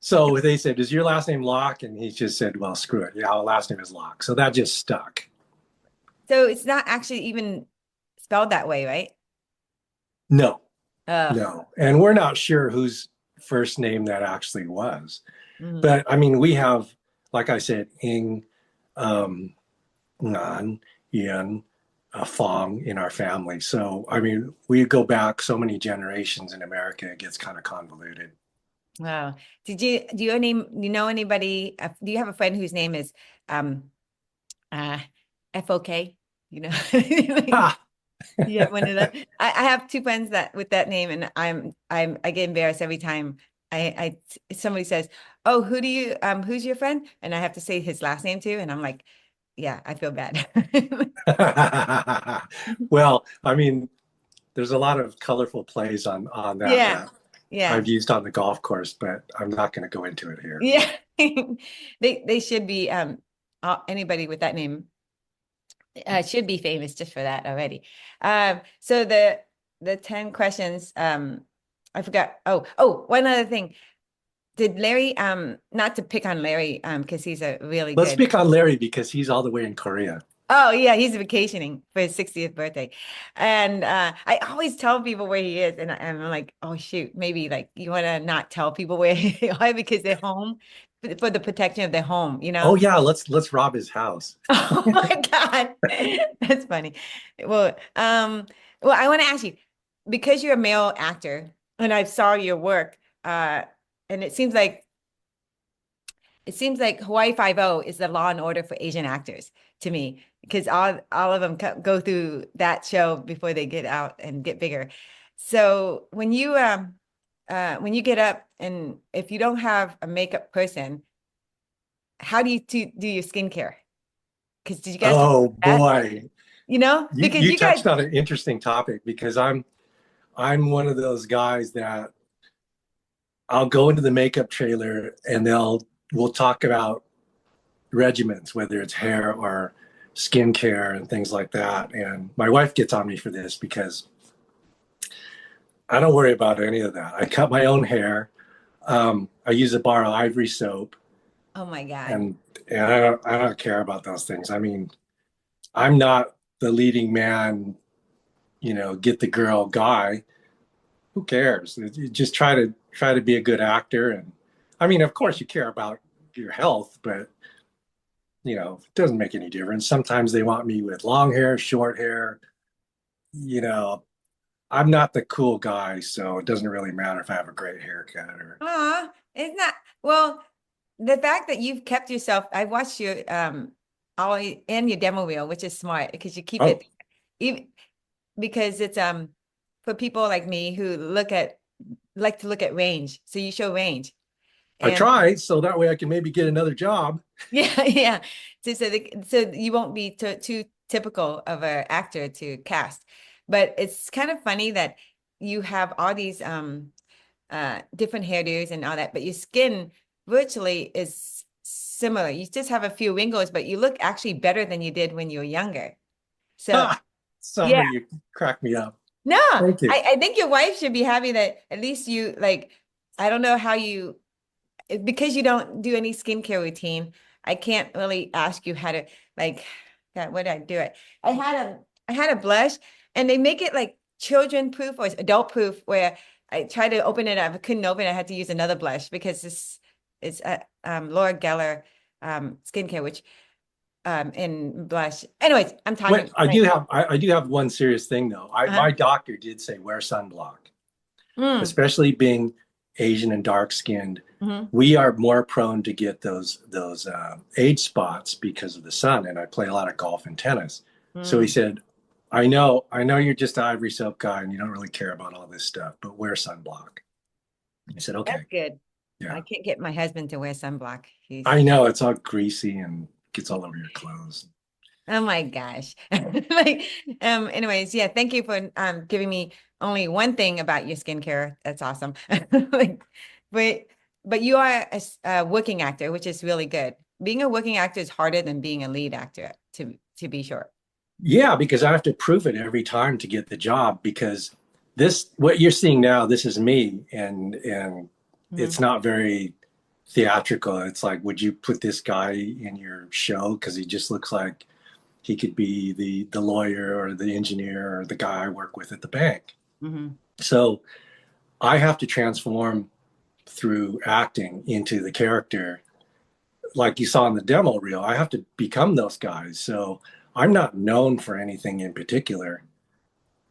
so they said, "Is your last name Locke?" And he just said, "Well, screw it. Yeah, our last name is Locke." So that just stuck. So it's not actually even spelled that way, right? No, Uh, no, and we're not sure whose first name that actually was. mhm. But I mean, we have, like I said, Ing, um, Nan, Yen, Fong in our family. So I mean, we go back so many generations in America; it gets kind of convoluted. Wow. Do you know anybody, do you have a friend whose name is um uh FOK? You know, like, Ha! yeah, one of the I have two friends that with that name, and I get embarrassed every time somebody says, "Oh, who's your friend?" And I have to say his last name too, and I'm like, yeah, I feel bad. Well, I mean, there's a lot of colorful plays on that Yeah. that Yeah. I've used on the golf course, but I'm not going to go into it here. Yeah. They should be anybody with that name should be famous just for that already. So the 10 questions, I forgot. One other thing. Did Larry, not to pick on Larry, because he's a really Let's good. pick on Larry because he's all the way in Korea. Oh yeah, he's vacationing for his 60th birthday. And I always tell people where he is, and I'm like, oh shoot, maybe like you want to not tell people where they are because they're home for the protection of their home, you Oh know? yeah, let's rob his house. Oh my God. That's funny. Well, I want to ask you, because you're a male actor and I saw your work, and it seems like Hawaii Five-O is the Law and Order for Asian actors to me, because all of them go through that show before they get out and get bigger. So when you get up and if you don't have a makeup person, how do you do your skincare? Because did you guys talk Oh about that? boy, Because you you guys, touched on an interesting topic because I'm one of those guys that I'll go into the makeup trailer and we'll talk about regimens, whether it's hair or skincare and things like that. And my wife gets on me for this because I don't worry about any of that. I cut my own hair. I use a bar of ivory soap, oh my God. and I don't care about those things. I mean, I'm not the leading man, get the girl guy. Who cares? You just try to be a good actor, and I mean, of course, you care about your health, but it doesn't make any difference. Sometimes they want me with long hair, short hair. You know, I'm not the cool guy, so it doesn't really matter if I have a great haircut or. It's not, well, the fact that you've kept yourself, I watched your all in your demo reel, which is smart because you keep Oh, it even because it's for people like me who like to look at range. So you show range. I And try so that way I can maybe get another job. yeah, yeah. So you won't be too typical of an actor to cast. But it's kind of funny that you have all these different hairdos and all that, but your skin virtually is similar. You just have a few wrinkles, but you look actually better than you did when you were younger. So Ha! yeah, Summer, you crack me up. no, Thank you. I think your wife should be happy that at least you like, I don't know how you, because you don't do any skincare routine, I can't really ask you how to like, God, what did I do it? I had I had a blush, and they make it like children proof or adult proof, where I tried to open it up, I couldn't open it. I had to use another blush because this is Laura Geller skincare, which in blush. Anyways, I'm talking. Wait, I do have one serious thing though. Uh-huh. My doctor did say wear sunblock, Mm, especially being Asian and dark skinned. hmm. We are more prone to get those age spots because of the sun. And I play a lot of golf and tennis. So he Mm. said, I know you're just an ivory soap guy and you don't really care about all this stuff, but wear sunblock. I said, That's okay. good. Yeah. I can't get my husband to wear sunblock. He's I know it's all greasy and gets all over your clothes. oh my gosh. Like, anyways, yeah, thank you for giving me only one thing about your skincare. That's awesome. Like, but you are a working actor, which is really good. Being a working actor is harder than being a lead actor, to be sure. Yeah, because I have to prove it every time to get the job because what you're seeing now, this is me and Mhm. it's not very theatrical. It's like, would you put this guy in your show? Because he just looks like he could be the lawyer or the engineer or the guy I work with at the bank. Mhm. So I have to transform through acting into the character. Like you saw in the demo reel, I have to become those guys. So I'm not known for anything in particular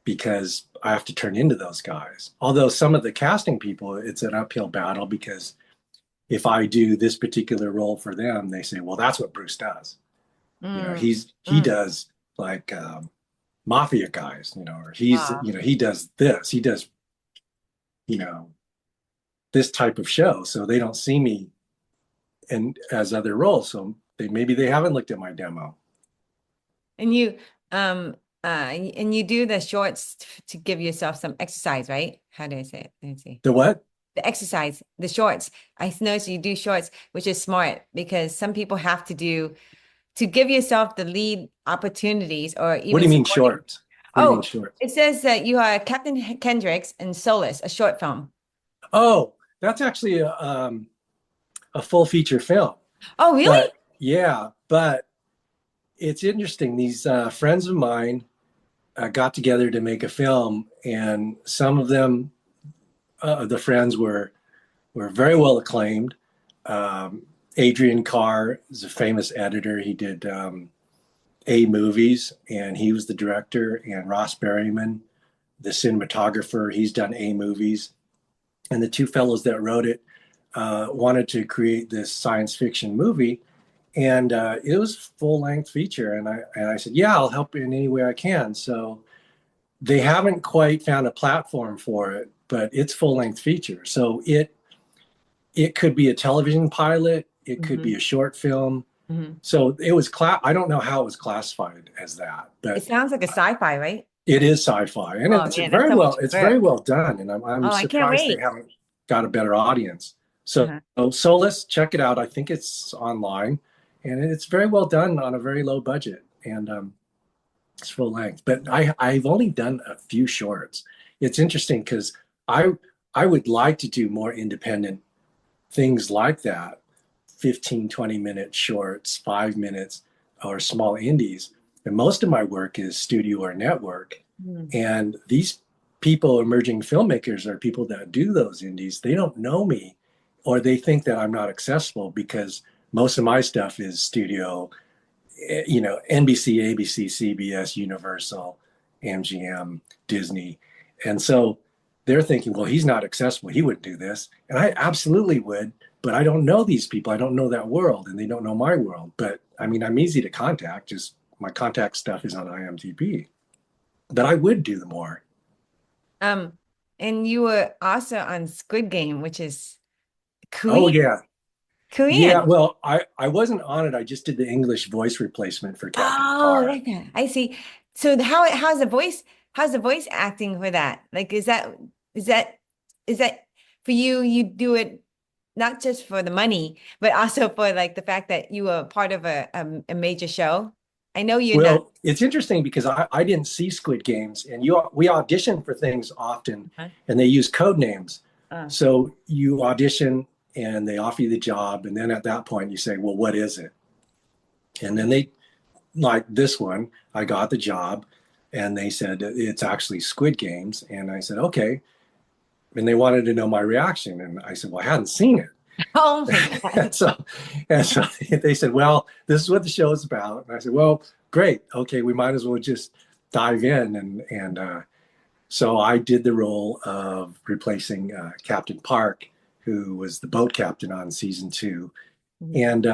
because I have to turn into those guys. Although some of the casting people, it's an uphill battle because if I do this particular role for them, they say, well, that's what Bruce does. Mm. He Mm. does like mafia guys, or he's, Wow. he does this, he does, you know, this type of show. So they don't see me and as other roles. So maybe they haven't looked at my demo. And you do the shorts to give yourself some exercise, right? How do I say it? Let me see. The what? The exercise, the shorts. I noticed you do shorts, which is smart because some people have to give yourself the lead opportunities or What even do you mean supporting. shorts? What do you mean Oh, shorts? it says that you are Captain Kendricks and Solace, a short film. Oh, that's actually a full feature film. Oh, really? But yeah, but it's interesting. These friends of mine got together to make a film, and some of them, the friends were very well acclaimed. Adrian Carr is a famous editor. He did A movies, and he was the director. And Ross Berryman, the cinematographer, he's done A movies. And the two fellows that wrote it wanted to create this science fiction movie, and it was full length feature. And I said, yeah, I'll help in any way I can. So they haven't quite found a platform for it, but it's full length feature. So it could be a television pilot, it could be a short film. Mm-hmm. So it was I don't know how it was classified as that, It but sounds like a sci-fi, right? it is sci-fi, and Oh man, that's so much it's very work. well done, and I'm Oh, I can't surprised they wait. haven't got a better audience. So, Uh-huh. Solus, check it out. I think it's online, and it's very well done on a very low budget, and it's full length. But I've only done a few shorts. It's interesting because I I would like to do more independent things like that, 15, 20-minute shorts, 5 minutes, or small indies. And most of my work is studio or network. Mm. And these people, emerging filmmakers, are people that do those indies. They don't know me, or they think that I'm not accessible because most of my stuff is studio, NBC, ABC, CBS, Universal, MGM, Disney. And so they're thinking, well, he's not accessible. He wouldn't do this. And I absolutely would, but I don't know these people. I don't know that world, and they don't know my world. But I mean, I'm easy to contact. Just my contact stuff is on IMDb. But I would do the more. And you were also on Squid Game, which is Oh, Korean. yeah. Yeah, Korean. well, I wasn't on it. I just did the English voice replacement for Captain Oh, Picard. I see. So how's the voice acting for that? Like, is that is that for you? You do it not just for the money, but also for like the fact that you were part of a major show. I know you're not. Well, it's interesting because I didn't see Squid Games, and we audition for things often, Huh? and they use code names. Uh, So you audition, and they offer you the job, and then at that point you say, "Well, what is it?" And then they, like this one, I got the job. And they said, it's actually Squid Games. And I said, okay. And they wanted to know my reaction. And I said, well, I hadn't seen it. Oh my God. and so they said, well, this is what the show is about. And I said, well, great. Okay, we might as well just dive in. And so I did the role of replacing Captain Park, who was the boat captain on season 2. And,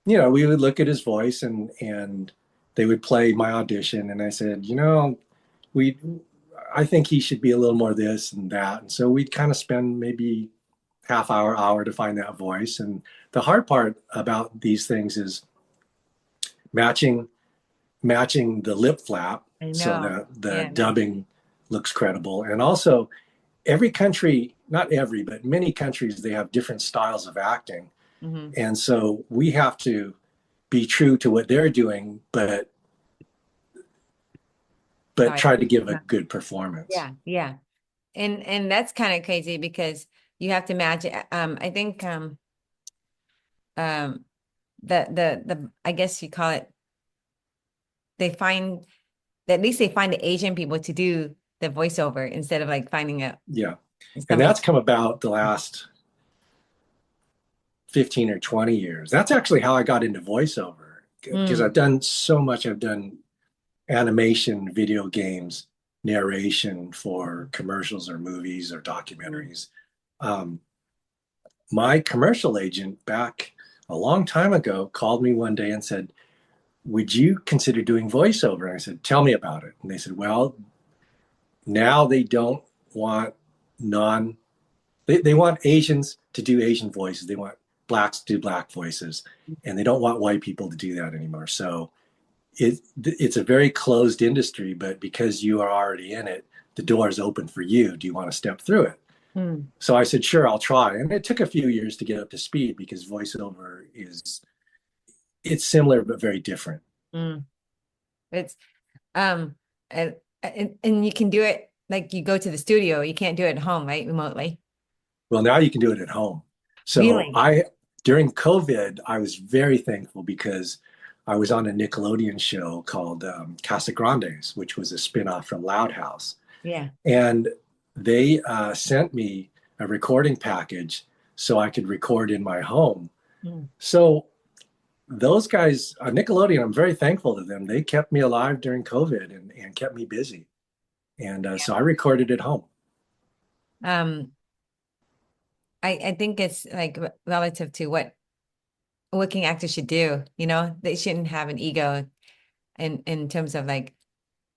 you know, we would look at his voice and they would play my audition. And I said, you know, I think he should be a little more this and that. And so we'd kind of spend maybe half hour to find that voice. And the hard part about these things is matching the lip flap so that the dubbing looks credible. And also every country, not every, but many countries, they have different styles of acting. And so we have to be true to what they're doing, but try to give a good performance. Yeah. And that's kind of crazy because you have to match it. I think the I guess you call it, at least they find the Asian people to do the voiceover instead of like finding a and that's come about the last 15 or 20 years. That's actually how I got into voiceover, because I've done so much. I've done animation, video games, narration for commercials or movies or documentaries. My commercial agent back a long time ago called me one day and said, would you consider doing voiceover? And I said, tell me about it. And they said, well, now they don't want they want Asians to do Asian voices. They want blacks to do black voices, and they don't want white people to do that anymore. So it's a very closed industry, but because you are already in it, the door is open for you. Do you want to step through it? So I said, sure, I'll try. And it took a few years to get up to speed because voiceover it's similar, but very different. It's, and you can do it like you go to the studio, you can't do it at home, right? Remotely. Well, now you can do it at home. So really? During COVID, I was very thankful because I was on a Nickelodeon show called Casa Grandes, which was a spinoff from Loud House. Yeah. And they sent me a recording package so I could record in my home. So those guys, Nickelodeon, I'm very thankful to them. They kept me alive during COVID and kept me busy. And so I recorded at home. I think it's like relative to what working actors should do. You know, they shouldn't have an ego in terms of like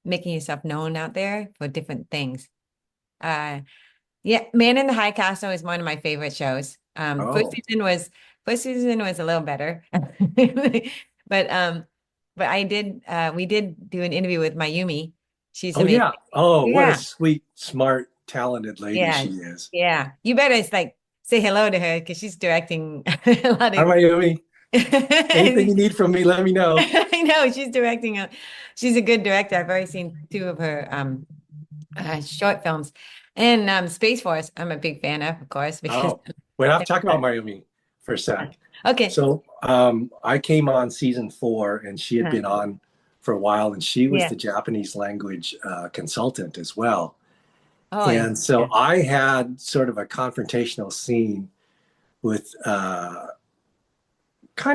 making yourself known out there for different things. Man in the High Castle is one of my favorite shows. First season was a little better, but we did do an interview with Mayumi. She's amazing. What a sweet, smart, talented lady she is. Yeah, you better like say hello to her because she's directing a lot of. Hi, Mayumi. Anything you need from me, let me know. I know she's directing. She's a good director. I've already seen 2 of her short films. And Space Force, I'm a big fan of course. Because wait, I'll talk about Mayumi for a sec. Okay. So I came on season 4 and she had been on for a while, and she was the Japanese language consultant as well. So I had sort of a confrontational scene with kind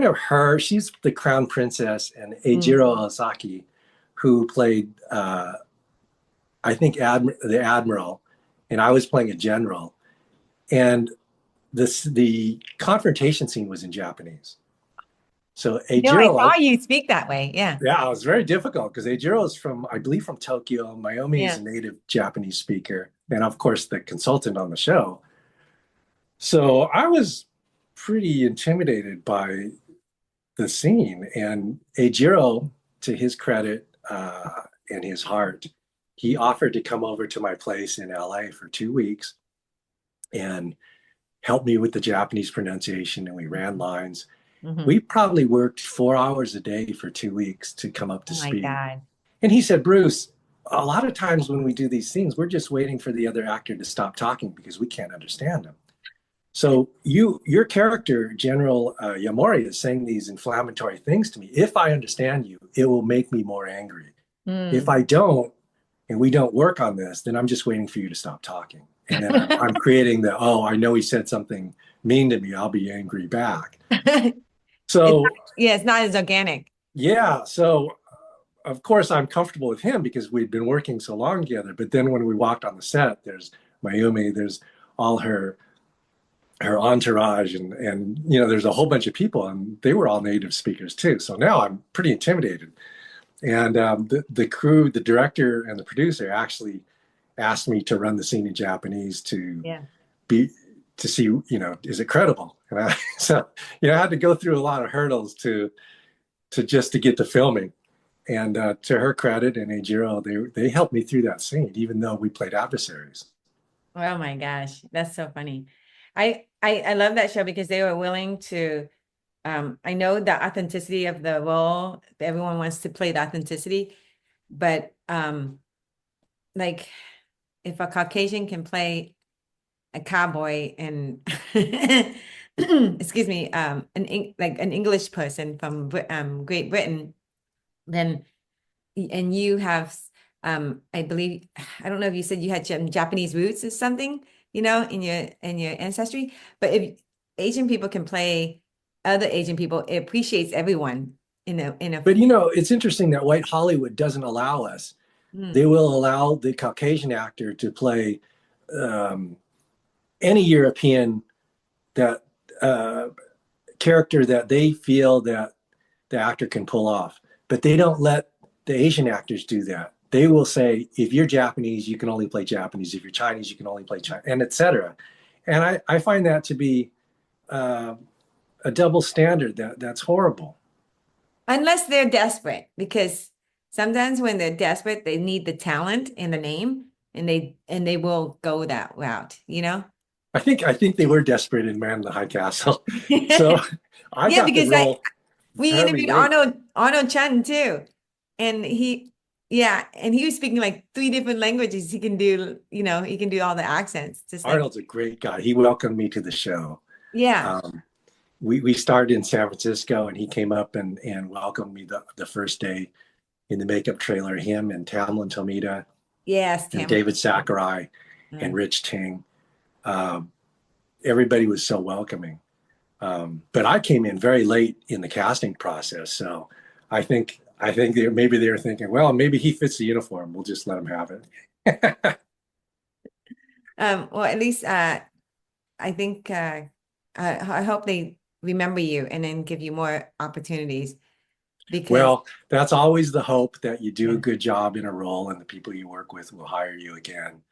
of her. She's the crown princess, and Eijiro Ozaki, who played, I think, the admiral, and I was playing a general. And the confrontation scene was in Japanese. So Eijiro, I saw you speak that way. Yeah, it was very difficult because Eijiro is I believe from Tokyo. Mayumi is a native Japanese speaker, and of course the consultant on the show. So I was pretty intimidated by the scene, and Eijiro, to his credit and his heart, he offered to come over to my place in LA for 2 weeks and help me with the Japanese pronunciation, and we ran lines. We probably worked 4 hours a day for 2 weeks to come up to speed. God. And he said, Bruce, a lot of times when we do these things, we're just waiting for the other actor to stop talking because we can't understand them. So your character, General Yamori, is saying these inflammatory things to me. If I understand you, it will make me more angry. If I don't, and we don't work on this, then I'm just waiting for you to stop talking. And then I'm creating the, oh, I know he said something mean to me. I'll be angry back. So, it's not as organic. yeah. So, of course, I'm comfortable with him because we'd been working so long together. But then when we walked on the set, there's Mayumi, there's all her entourage, and there's a whole bunch of people, and they were all native speakers too. So now I'm pretty intimidated. And the crew, the director and the producer actually asked me to run the scene in Japanese to see, is it credible? And so I had to go through a lot of hurdles to get to filming. And to her credit and Eijiro, they helped me through that scene, even though we played adversaries. Oh my gosh, that's so funny. I love that show because they were willing to, I know the authenticity of the role, everyone wants to play the authenticity, but like if a Caucasian can play a cowboy and excuse me, an English person from Great Britain, then, and you have, I believe, I don't know if you said you had Japanese roots or something, in your ancestry, but if Asian people can play other Asian people, it appreciates everyone in a. But it's interesting that white Hollywood doesn't allow us. They will allow the Caucasian actor to play any European that character that they feel that the actor can pull off, but they don't let the Asian actors do that. They will say, if you're Japanese, you can only play Japanese. If you're Chinese, you can only play Chinese, and etc. And I find that to be a double standard. That's horrible. Unless they're desperate, because sometimes when they're desperate, they need the talent and the name, and they will go that route. I think they were desperate in Man in the High Castle. So I got the role. We interviewed Arnold Chun too, and he was speaking like 3 different languages. He can do, he can do all the accents. Arnold's a great guy. He welcomed me to the show. Yeah. We started in San Francisco, and he came up and welcomed me the first day in the makeup trailer. Him and Tamlin Tomita, and David Sakurai, and Rich Ting. Everybody was so welcoming. But I came in very late in the casting process, so I think maybe they were thinking, well, maybe he fits the uniform. We'll just let him have it. Well, at least I think I hope they remember you and then give you more opportunities. Well, that's always the hope, that you do a good job in a role and the people you work with will hire you again.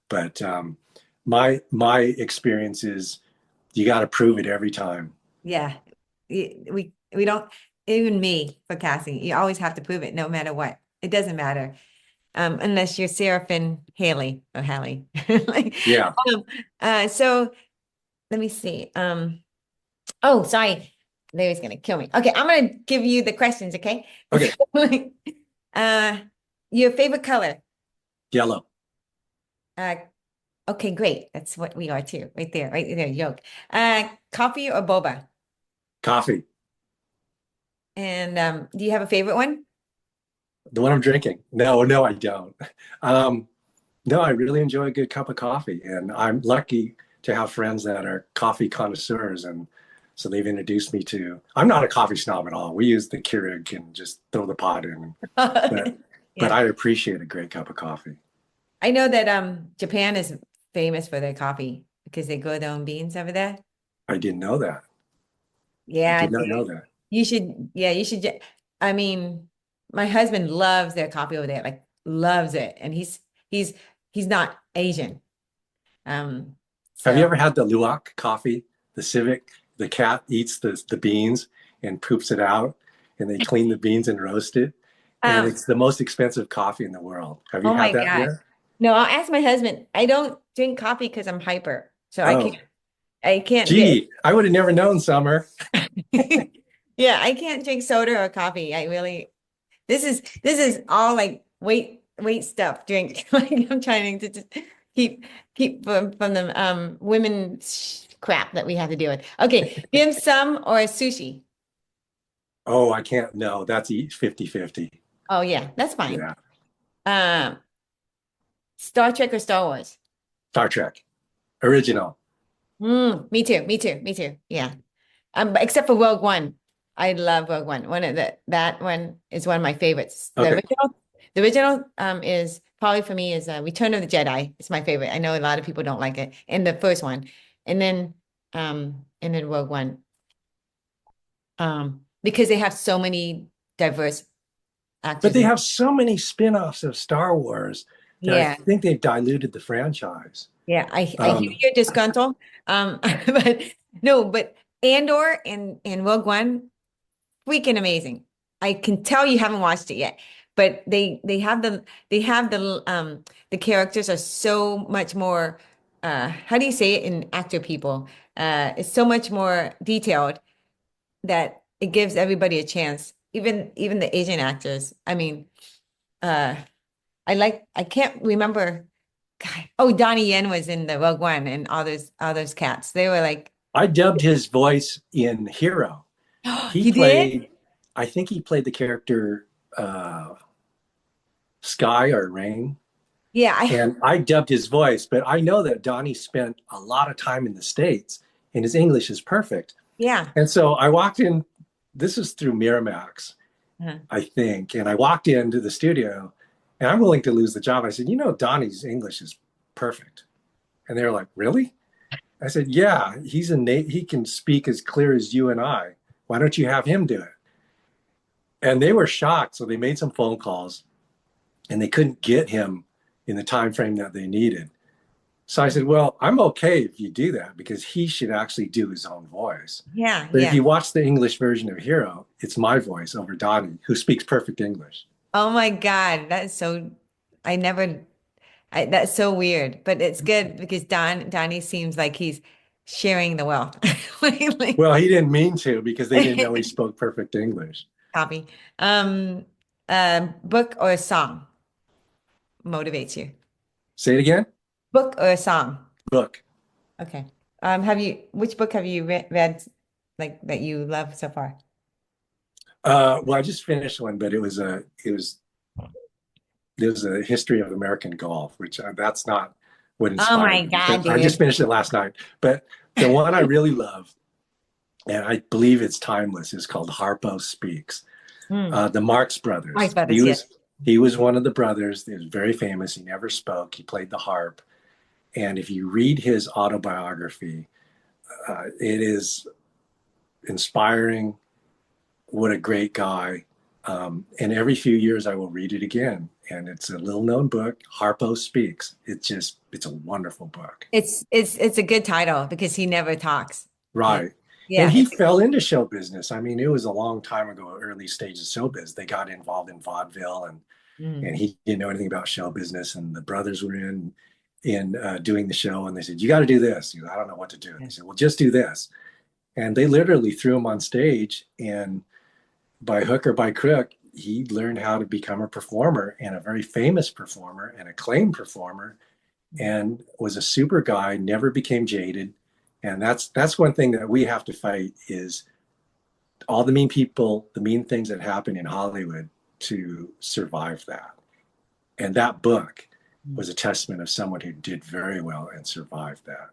But my experience is you got to prove it every time. Yeah, we don't, even me for casting, you always have to prove it no matter what. It doesn't matter. Unless you're Seraphin Haley or Hallie. Yeah. So let me see. Oh, sorry. Larry's gonna kill me. Okay, I'm gonna give you the questions, okay? Okay. Your favorite color? Yellow. Okay, great. That's what we are too. Right there, yolk. Coffee or boba? Coffee. And do you have a favorite one? The one I'm drinking? No, I don't. No, I really enjoy a good cup of coffee, and I'm lucky to have friends that are coffee connoisseurs, and so they've introduced me to. I'm not a coffee snob at all. We use the Keurig and just throw the pot in, but I appreciate a great cup of coffee. I know that Japan is famous for their coffee because they grow their own beans over there. I didn't know that. Yeah, I did not know that. You should. Yeah, you should. I mean, my husband loves their coffee over there, like loves it, and he's not Asian. Have you ever had the LOCKE coffee? The Civic, the cat eats the beans and poops it out, and they clean the beans and roast it. And it's the most expensive coffee in the world. Have you had that here? No, I'll ask my husband. I don't drink coffee because I'm hyper, so I can't. Gee, I would have never known, Summer. Yeah, I can't drink soda or coffee. This is all like weight stuff. Drink. Like I'm trying to just keep from the women crap that we have to deal with. Okay, dim sum or sushi? Oh, I can't. No, that's 50-50. Oh yeah, that's fine. Yeah. Um, Star Trek or Star Wars? Star Trek, original. Me too. Me too. Me too. Yeah. But except for Rogue One. I love Rogue One. That one is one of my favorites. Okay. The original is probably for me is Return of the Jedi. It's my favorite. I know a lot of people don't like it. And the first one. And then Rogue One. Because they have so many diverse actors. But they have so many spin-offs of Star Wars that I think they've diluted the franchise. Yeah, I hear you're disgruntled. But no, but Andor and Rogue One, freaking amazing. I can tell you haven't watched it yet, but they have the characters are so much more how do you say it in actor people? It's so much more detailed that it gives everybody a chance. Even the Asian actors. I mean, I can't remember. God. Oh, Donnie Yen was in the Rogue One and all those cats. They were like, I dubbed his voice in Hero. he did? I think he played the character Sky or Rain. Yeah. And I dubbed his voice, but I know that Donnie spent a lot of time in the States and his English is perfect. Yeah. And so I walked in, this is through Miramax, I think. And I walked into the studio and I'm willing to lose the job. I said, Donnie's English is perfect. And they were like, really? I said, yeah, he can speak as clear as you and I. Why don't you have him do it? And they were shocked. So they made some phone calls and they couldn't get him in the time frame that they needed. So I said, well, I'm okay if you do that because he should actually do his own voice. Yeah. But if you watch the English version of Hero, it's my voice over Donnie, who speaks perfect English. Oh my God. That's so, that's so weird, but it's good because Donnie seems like he's sharing the wealth. Well, he didn't mean to because they didn't know he spoke perfect English. Copy. Book or a song motivates you? Say it again. Book or a song? Book. Okay. Which book have you read like that you love so far? Well, I just finished one, but it was a history of American golf, which that's not what inspired Oh my me. God, dude. I just finished it last night. But the one I really love, and I believe it's timeless, is called Harpo Speaks. The Marx Brothers. Marx Brothers, He was one of the brothers. He was very famous. He never spoke. He played the harp. And if you read his autobiography, it is inspiring. What a great guy. And every few years I will read it again. And it's a little known book, Harpo Speaks. It's a wonderful book. It's a good title because he never talks. Right. Yeah. And he fell into show business. I mean, it was a long time ago, early stages of showbiz. They got involved in vaudeville and he didn't know anything about show business. And the brothers were in doing the show and they said, you got to do this. He goes, I don't know what to do. And they said, well, just do this. And they literally threw him on stage, and by hook or by crook, he learned how to become a performer, and a very famous performer, an acclaimed performer, and was a super guy, never became jaded. And that's one thing that we have to fight is all the mean people, the mean things that happen in Hollywood to survive that. And that book was a testament of someone who did very well and survived that.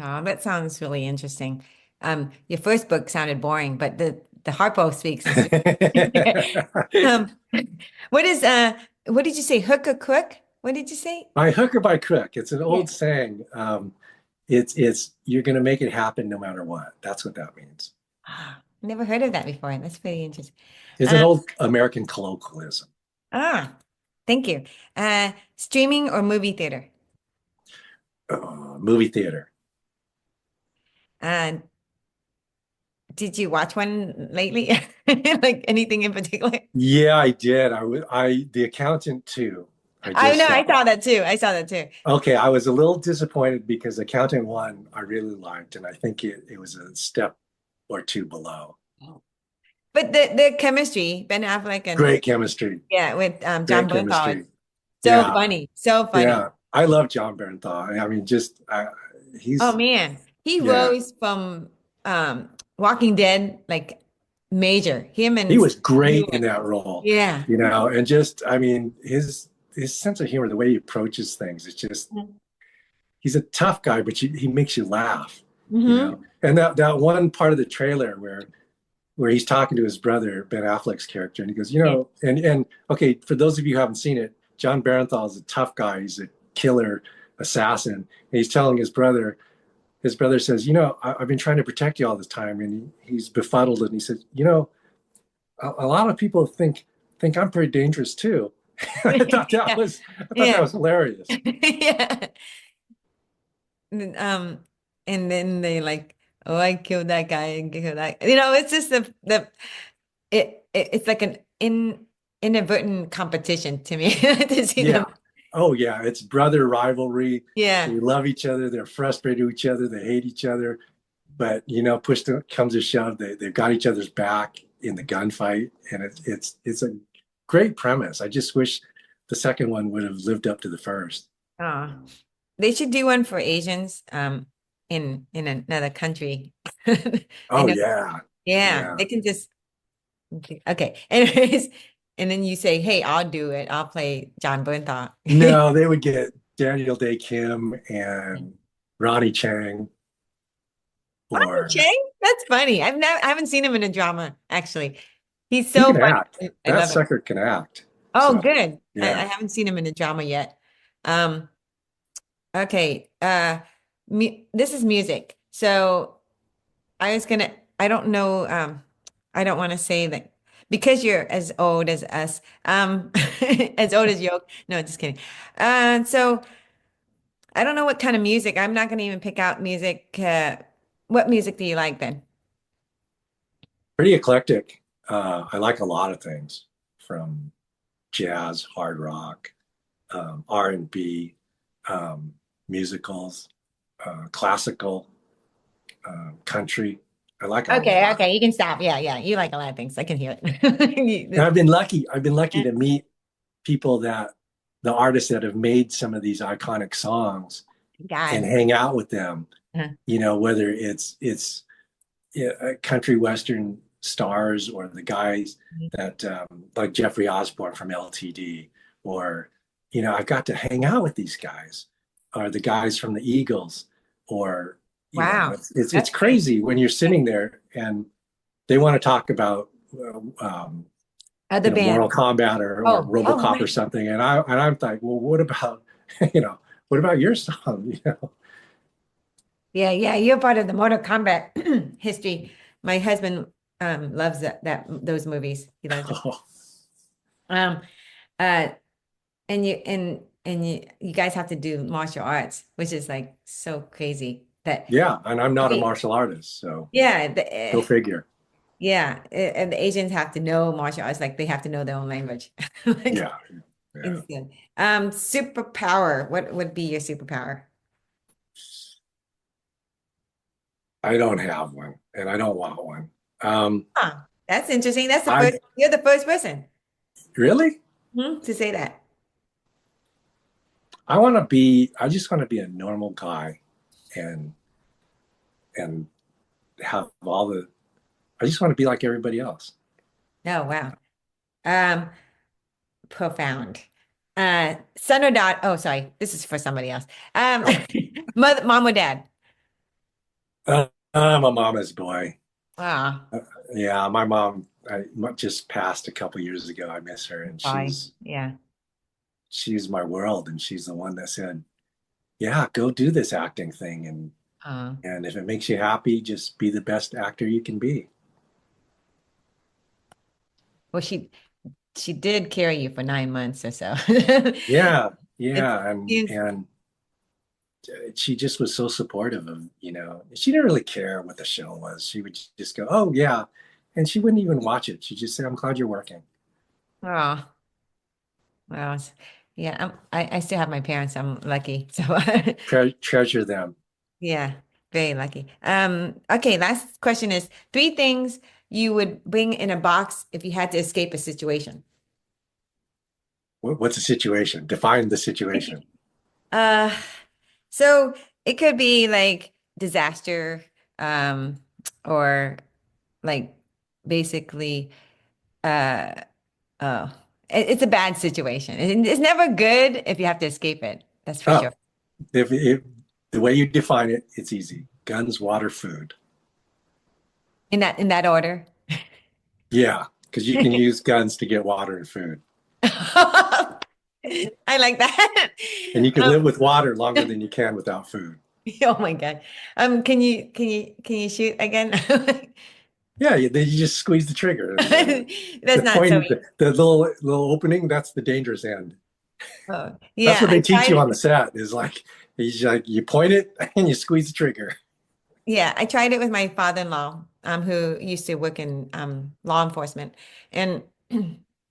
Oh, that sounds really interesting. Your first book sounded boring, but the Harpo Speaks. What did you say? Hook or crook? What did you say? By hook or by crook. It's an old saying. It's you're going to make it happen no matter what. That's what that means. Never heard of that before. That's pretty interesting. It's an old American colloquialism. Thank you. Streaming or movie theater? Movie theater. Did you watch one lately? Like anything in particular? Yeah, I did. The Accountant too. I know. I saw that too. Okay, I was a little disappointed because Accountant 1 I really liked, and I think it was a step or two below. But the chemistry, Ben Affleck and great chemistry. Yeah, with John Bernthal. Funny. Yeah, I love John Bernthal. I mean, he's. Oh man, he rose from Walking Dead like major. He was great in that role. Yeah. And just I mean his his sense of humor, the way he approaches things, it's just he's a tough guy, but he makes you laugh, you Mm-hmm. know. And that one part of the trailer where he's talking to his brother, Ben Affleck's character, and he goes, you know, and okay, for those of you who haven't seen it, John Barenthal is a tough guy. He's a killer assassin. And he's telling his brother says, you know, I've been trying to protect you all this time. And he's befuddled. And he says, you know, a lot of people think I'm pretty dangerous too. I thought that Yeah. was Yeah. hilarious. Yeah. And, and then they like, oh, I killed that guy and killed that. You know, it's just it's like an inadvertent competition to me to see them. Yeah. Oh yeah. It's brother rivalry. Yeah. They love each other. They're frustrated with each other. They hate each other. But you know, comes to shove, they've got each other's back in the gunfight, and it's a great premise. I just wish the second one would have lived up to the first. Oh, they should do one for Asians, in another country. I Oh know. yeah, Yeah, yeah. they can just okay. Anyways, and then you say, "Hey, I'll do it. I'll play John Bernthal." No, they would get Daniel Day Kim and Ronnie Chang, Ronnie or Chang? That's funny. I haven't seen him in a drama, actually. He's he so can funny. act. I That love it. sucker can act. Oh, So good. I yeah, haven't seen him in a drama yet. Um, okay. This is music. So I was gonna, I don't know, I don't want to say that because you're as old as us, as old as Yoke. No, just kidding. So I don't know what kind of music. I'm not gonna even pick out music. What music do you like then? pretty eclectic. I like a lot of things, from jazz, hard rock, R&B, um, musicals, classical, country. I like a Okay, lot. okay, you can stop. Yeah, yeah, you like a lot of things. I can hear And it. I've been lucky. I've been lucky to meet people the artists that have made some of these iconic songs and God. hang out with them. Uh, You know, whether it's country western stars, or the guys that like Jeffrey Osborne from LTD, or you know, I've got to hang out with these guys, or the guys from the Eagles, or you know, Wow, it's that's great. crazy when you're sitting there and they want to talk about Other you know, band. Mortal Kombat, or Oh, RoboCop or right. something, and I'm like, well, what about you know, what about your song? You know, Yeah, yeah, you're part of the Mortal Kombat history. My husband loves that those movies. He loves them. oh, Um uh and you guys have to do martial arts, which is like so crazy that yeah, and I'm not a they, martial artist, so yeah, go figure. and the Asians have to know martial arts, like they have to know their own language. Like Yeah, yeah. instant. Superpower. What would be your superpower? I don't have one, and I don't want one. Huh, that's interesting. That's the I first, you're the first person really, to say that. I just want to be a normal guy, and and have all the. I just want to be like everybody else. Oh, wow. Um, Profound. Son or daughter? Oh, sorry. This is for somebody else. Oh, Mom or dad? I'm a mama's boy. Ah, Yeah, my mom just passed a couple years ago. I miss her, and sorry. Yeah. she's my world, and she's the one that said, "Yeah, go do this acting thing, Uh, and if it makes you happy, just be the best actor you can be." well, she did carry you for 9 months or so. Yeah, It's, yeah, it's and she just was so supportive of, you know, she didn't really care what the show was. She would just go, "Oh yeah," and she wouldn't even watch it. She'd just say, "I'm glad you're working." oh, well, yeah. I still have my parents. I'm lucky. So Treasure them. yeah, very lucky. Okay, last question is three things you would bring in a box if you had to escape a situation. What's the situation? Define the situation. Uh, so it could be like disaster, um, or like basically, uh, oh, It's a bad situation. It's never good if you have to escape it. That's for Oh, sure. if the way you define it, it's easy. Guns, water, food. In that order. Yeah, because you can use guns to get water and food. I like that. And you can live with water longer than you can without food. Oh my God. Can you shoot again? Yeah, then you just squeeze the trigger. That's The not point, so the little opening, that's the dangerous end. Oh, That's yeah, what they I teach you tried on the set is like, you point it and you squeeze the trigger. yeah, I tried it with my father-in-law, who used to work in law enforcement and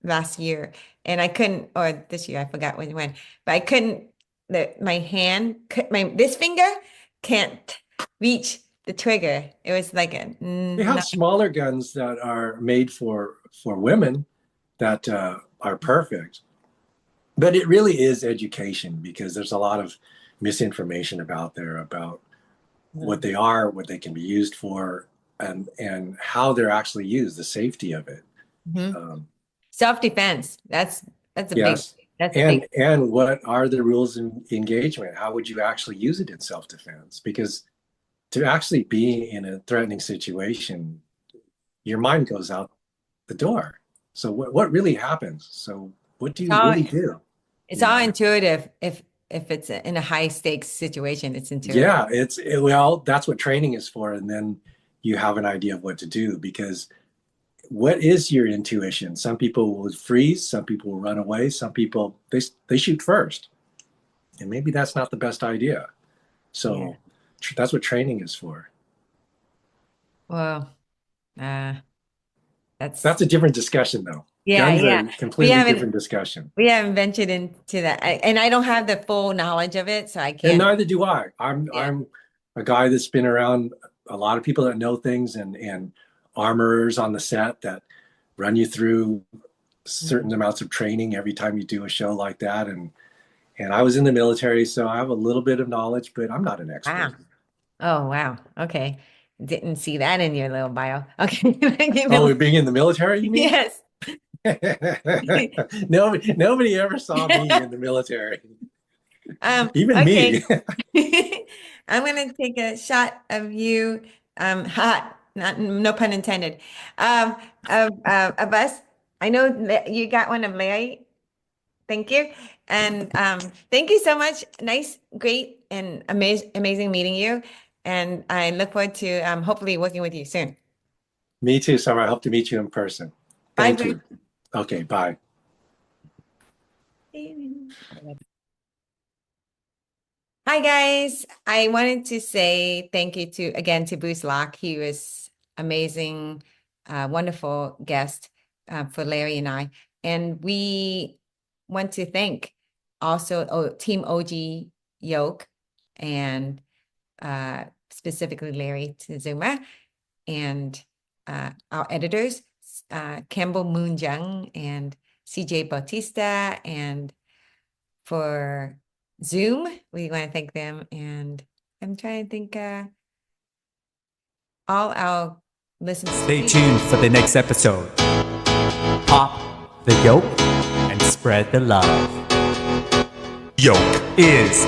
last year. And I couldn't, or this year, I forgot when, but I couldn't, my hand, this finger can't reach the trigger. It was like a, They have smaller guns that are made for women that are perfect. But it really is education because there's a lot of misinformation about what they are, what they can be used for, and how they're actually used, the safety of it. Um, self-defense. That's a big, yes, that's a big. and what are the rules in engagement? How would you actually use it in self-defense? Because to actually be in a threatening situation, your mind goes out the door. So what really happens? So what do It's you all, really do? it's You all know? intuitive. If it's in a high stakes situation, it's intuitive. Yeah, well, that's what training is for, and then you have an idea of what to do. Because what is your intuition? Some people will freeze, some people will run away, some people they shoot first, and maybe that's not the best idea. So that's what training is for. Well, uh, That's a different discussion, though. yeah, Guns are yeah. a We completely haven't different discussion. we haven't ventured into that, and I don't have the full knowledge of it, so I And can't. neither do I. Yeah. I'm a guy that's been around a lot of people that know things and armorers on the set that run you through certain amounts of training every time you do a show like that. And I was in the military, so I have a little bit of knowledge, but I'm not an Wow. expert. Oh, wow. Okay. Didn't see that in your little bio. Okay. Oh, being in the military, you mean? Yes. Nobody ever saw me in the military. Even Okay. me. I'm gonna take a shot of you, hot, not no pun intended, of us. I know that you got one of Larry. Thank you. And thank you so much. Nice, great, and amazing meeting you. And I look forward to hopefully working with you soon. Me too, Summer. I hope to meet you in person. Bye, Thank you. Okay, bye. Hi guys. I wanted to say thank you to Bruce Locke. He was amazing, wonderful guest for Larry and I. And we want to thank also Team OG YOLK and specifically Larry Tazuma and our editors, Campbell Moon Jung and CJ Bautista, and for Zoom, we want to thank them. And I'm trying to think all our listeners. Stay tuned for the next episode. Pop the yolk and spread the love. Yolk is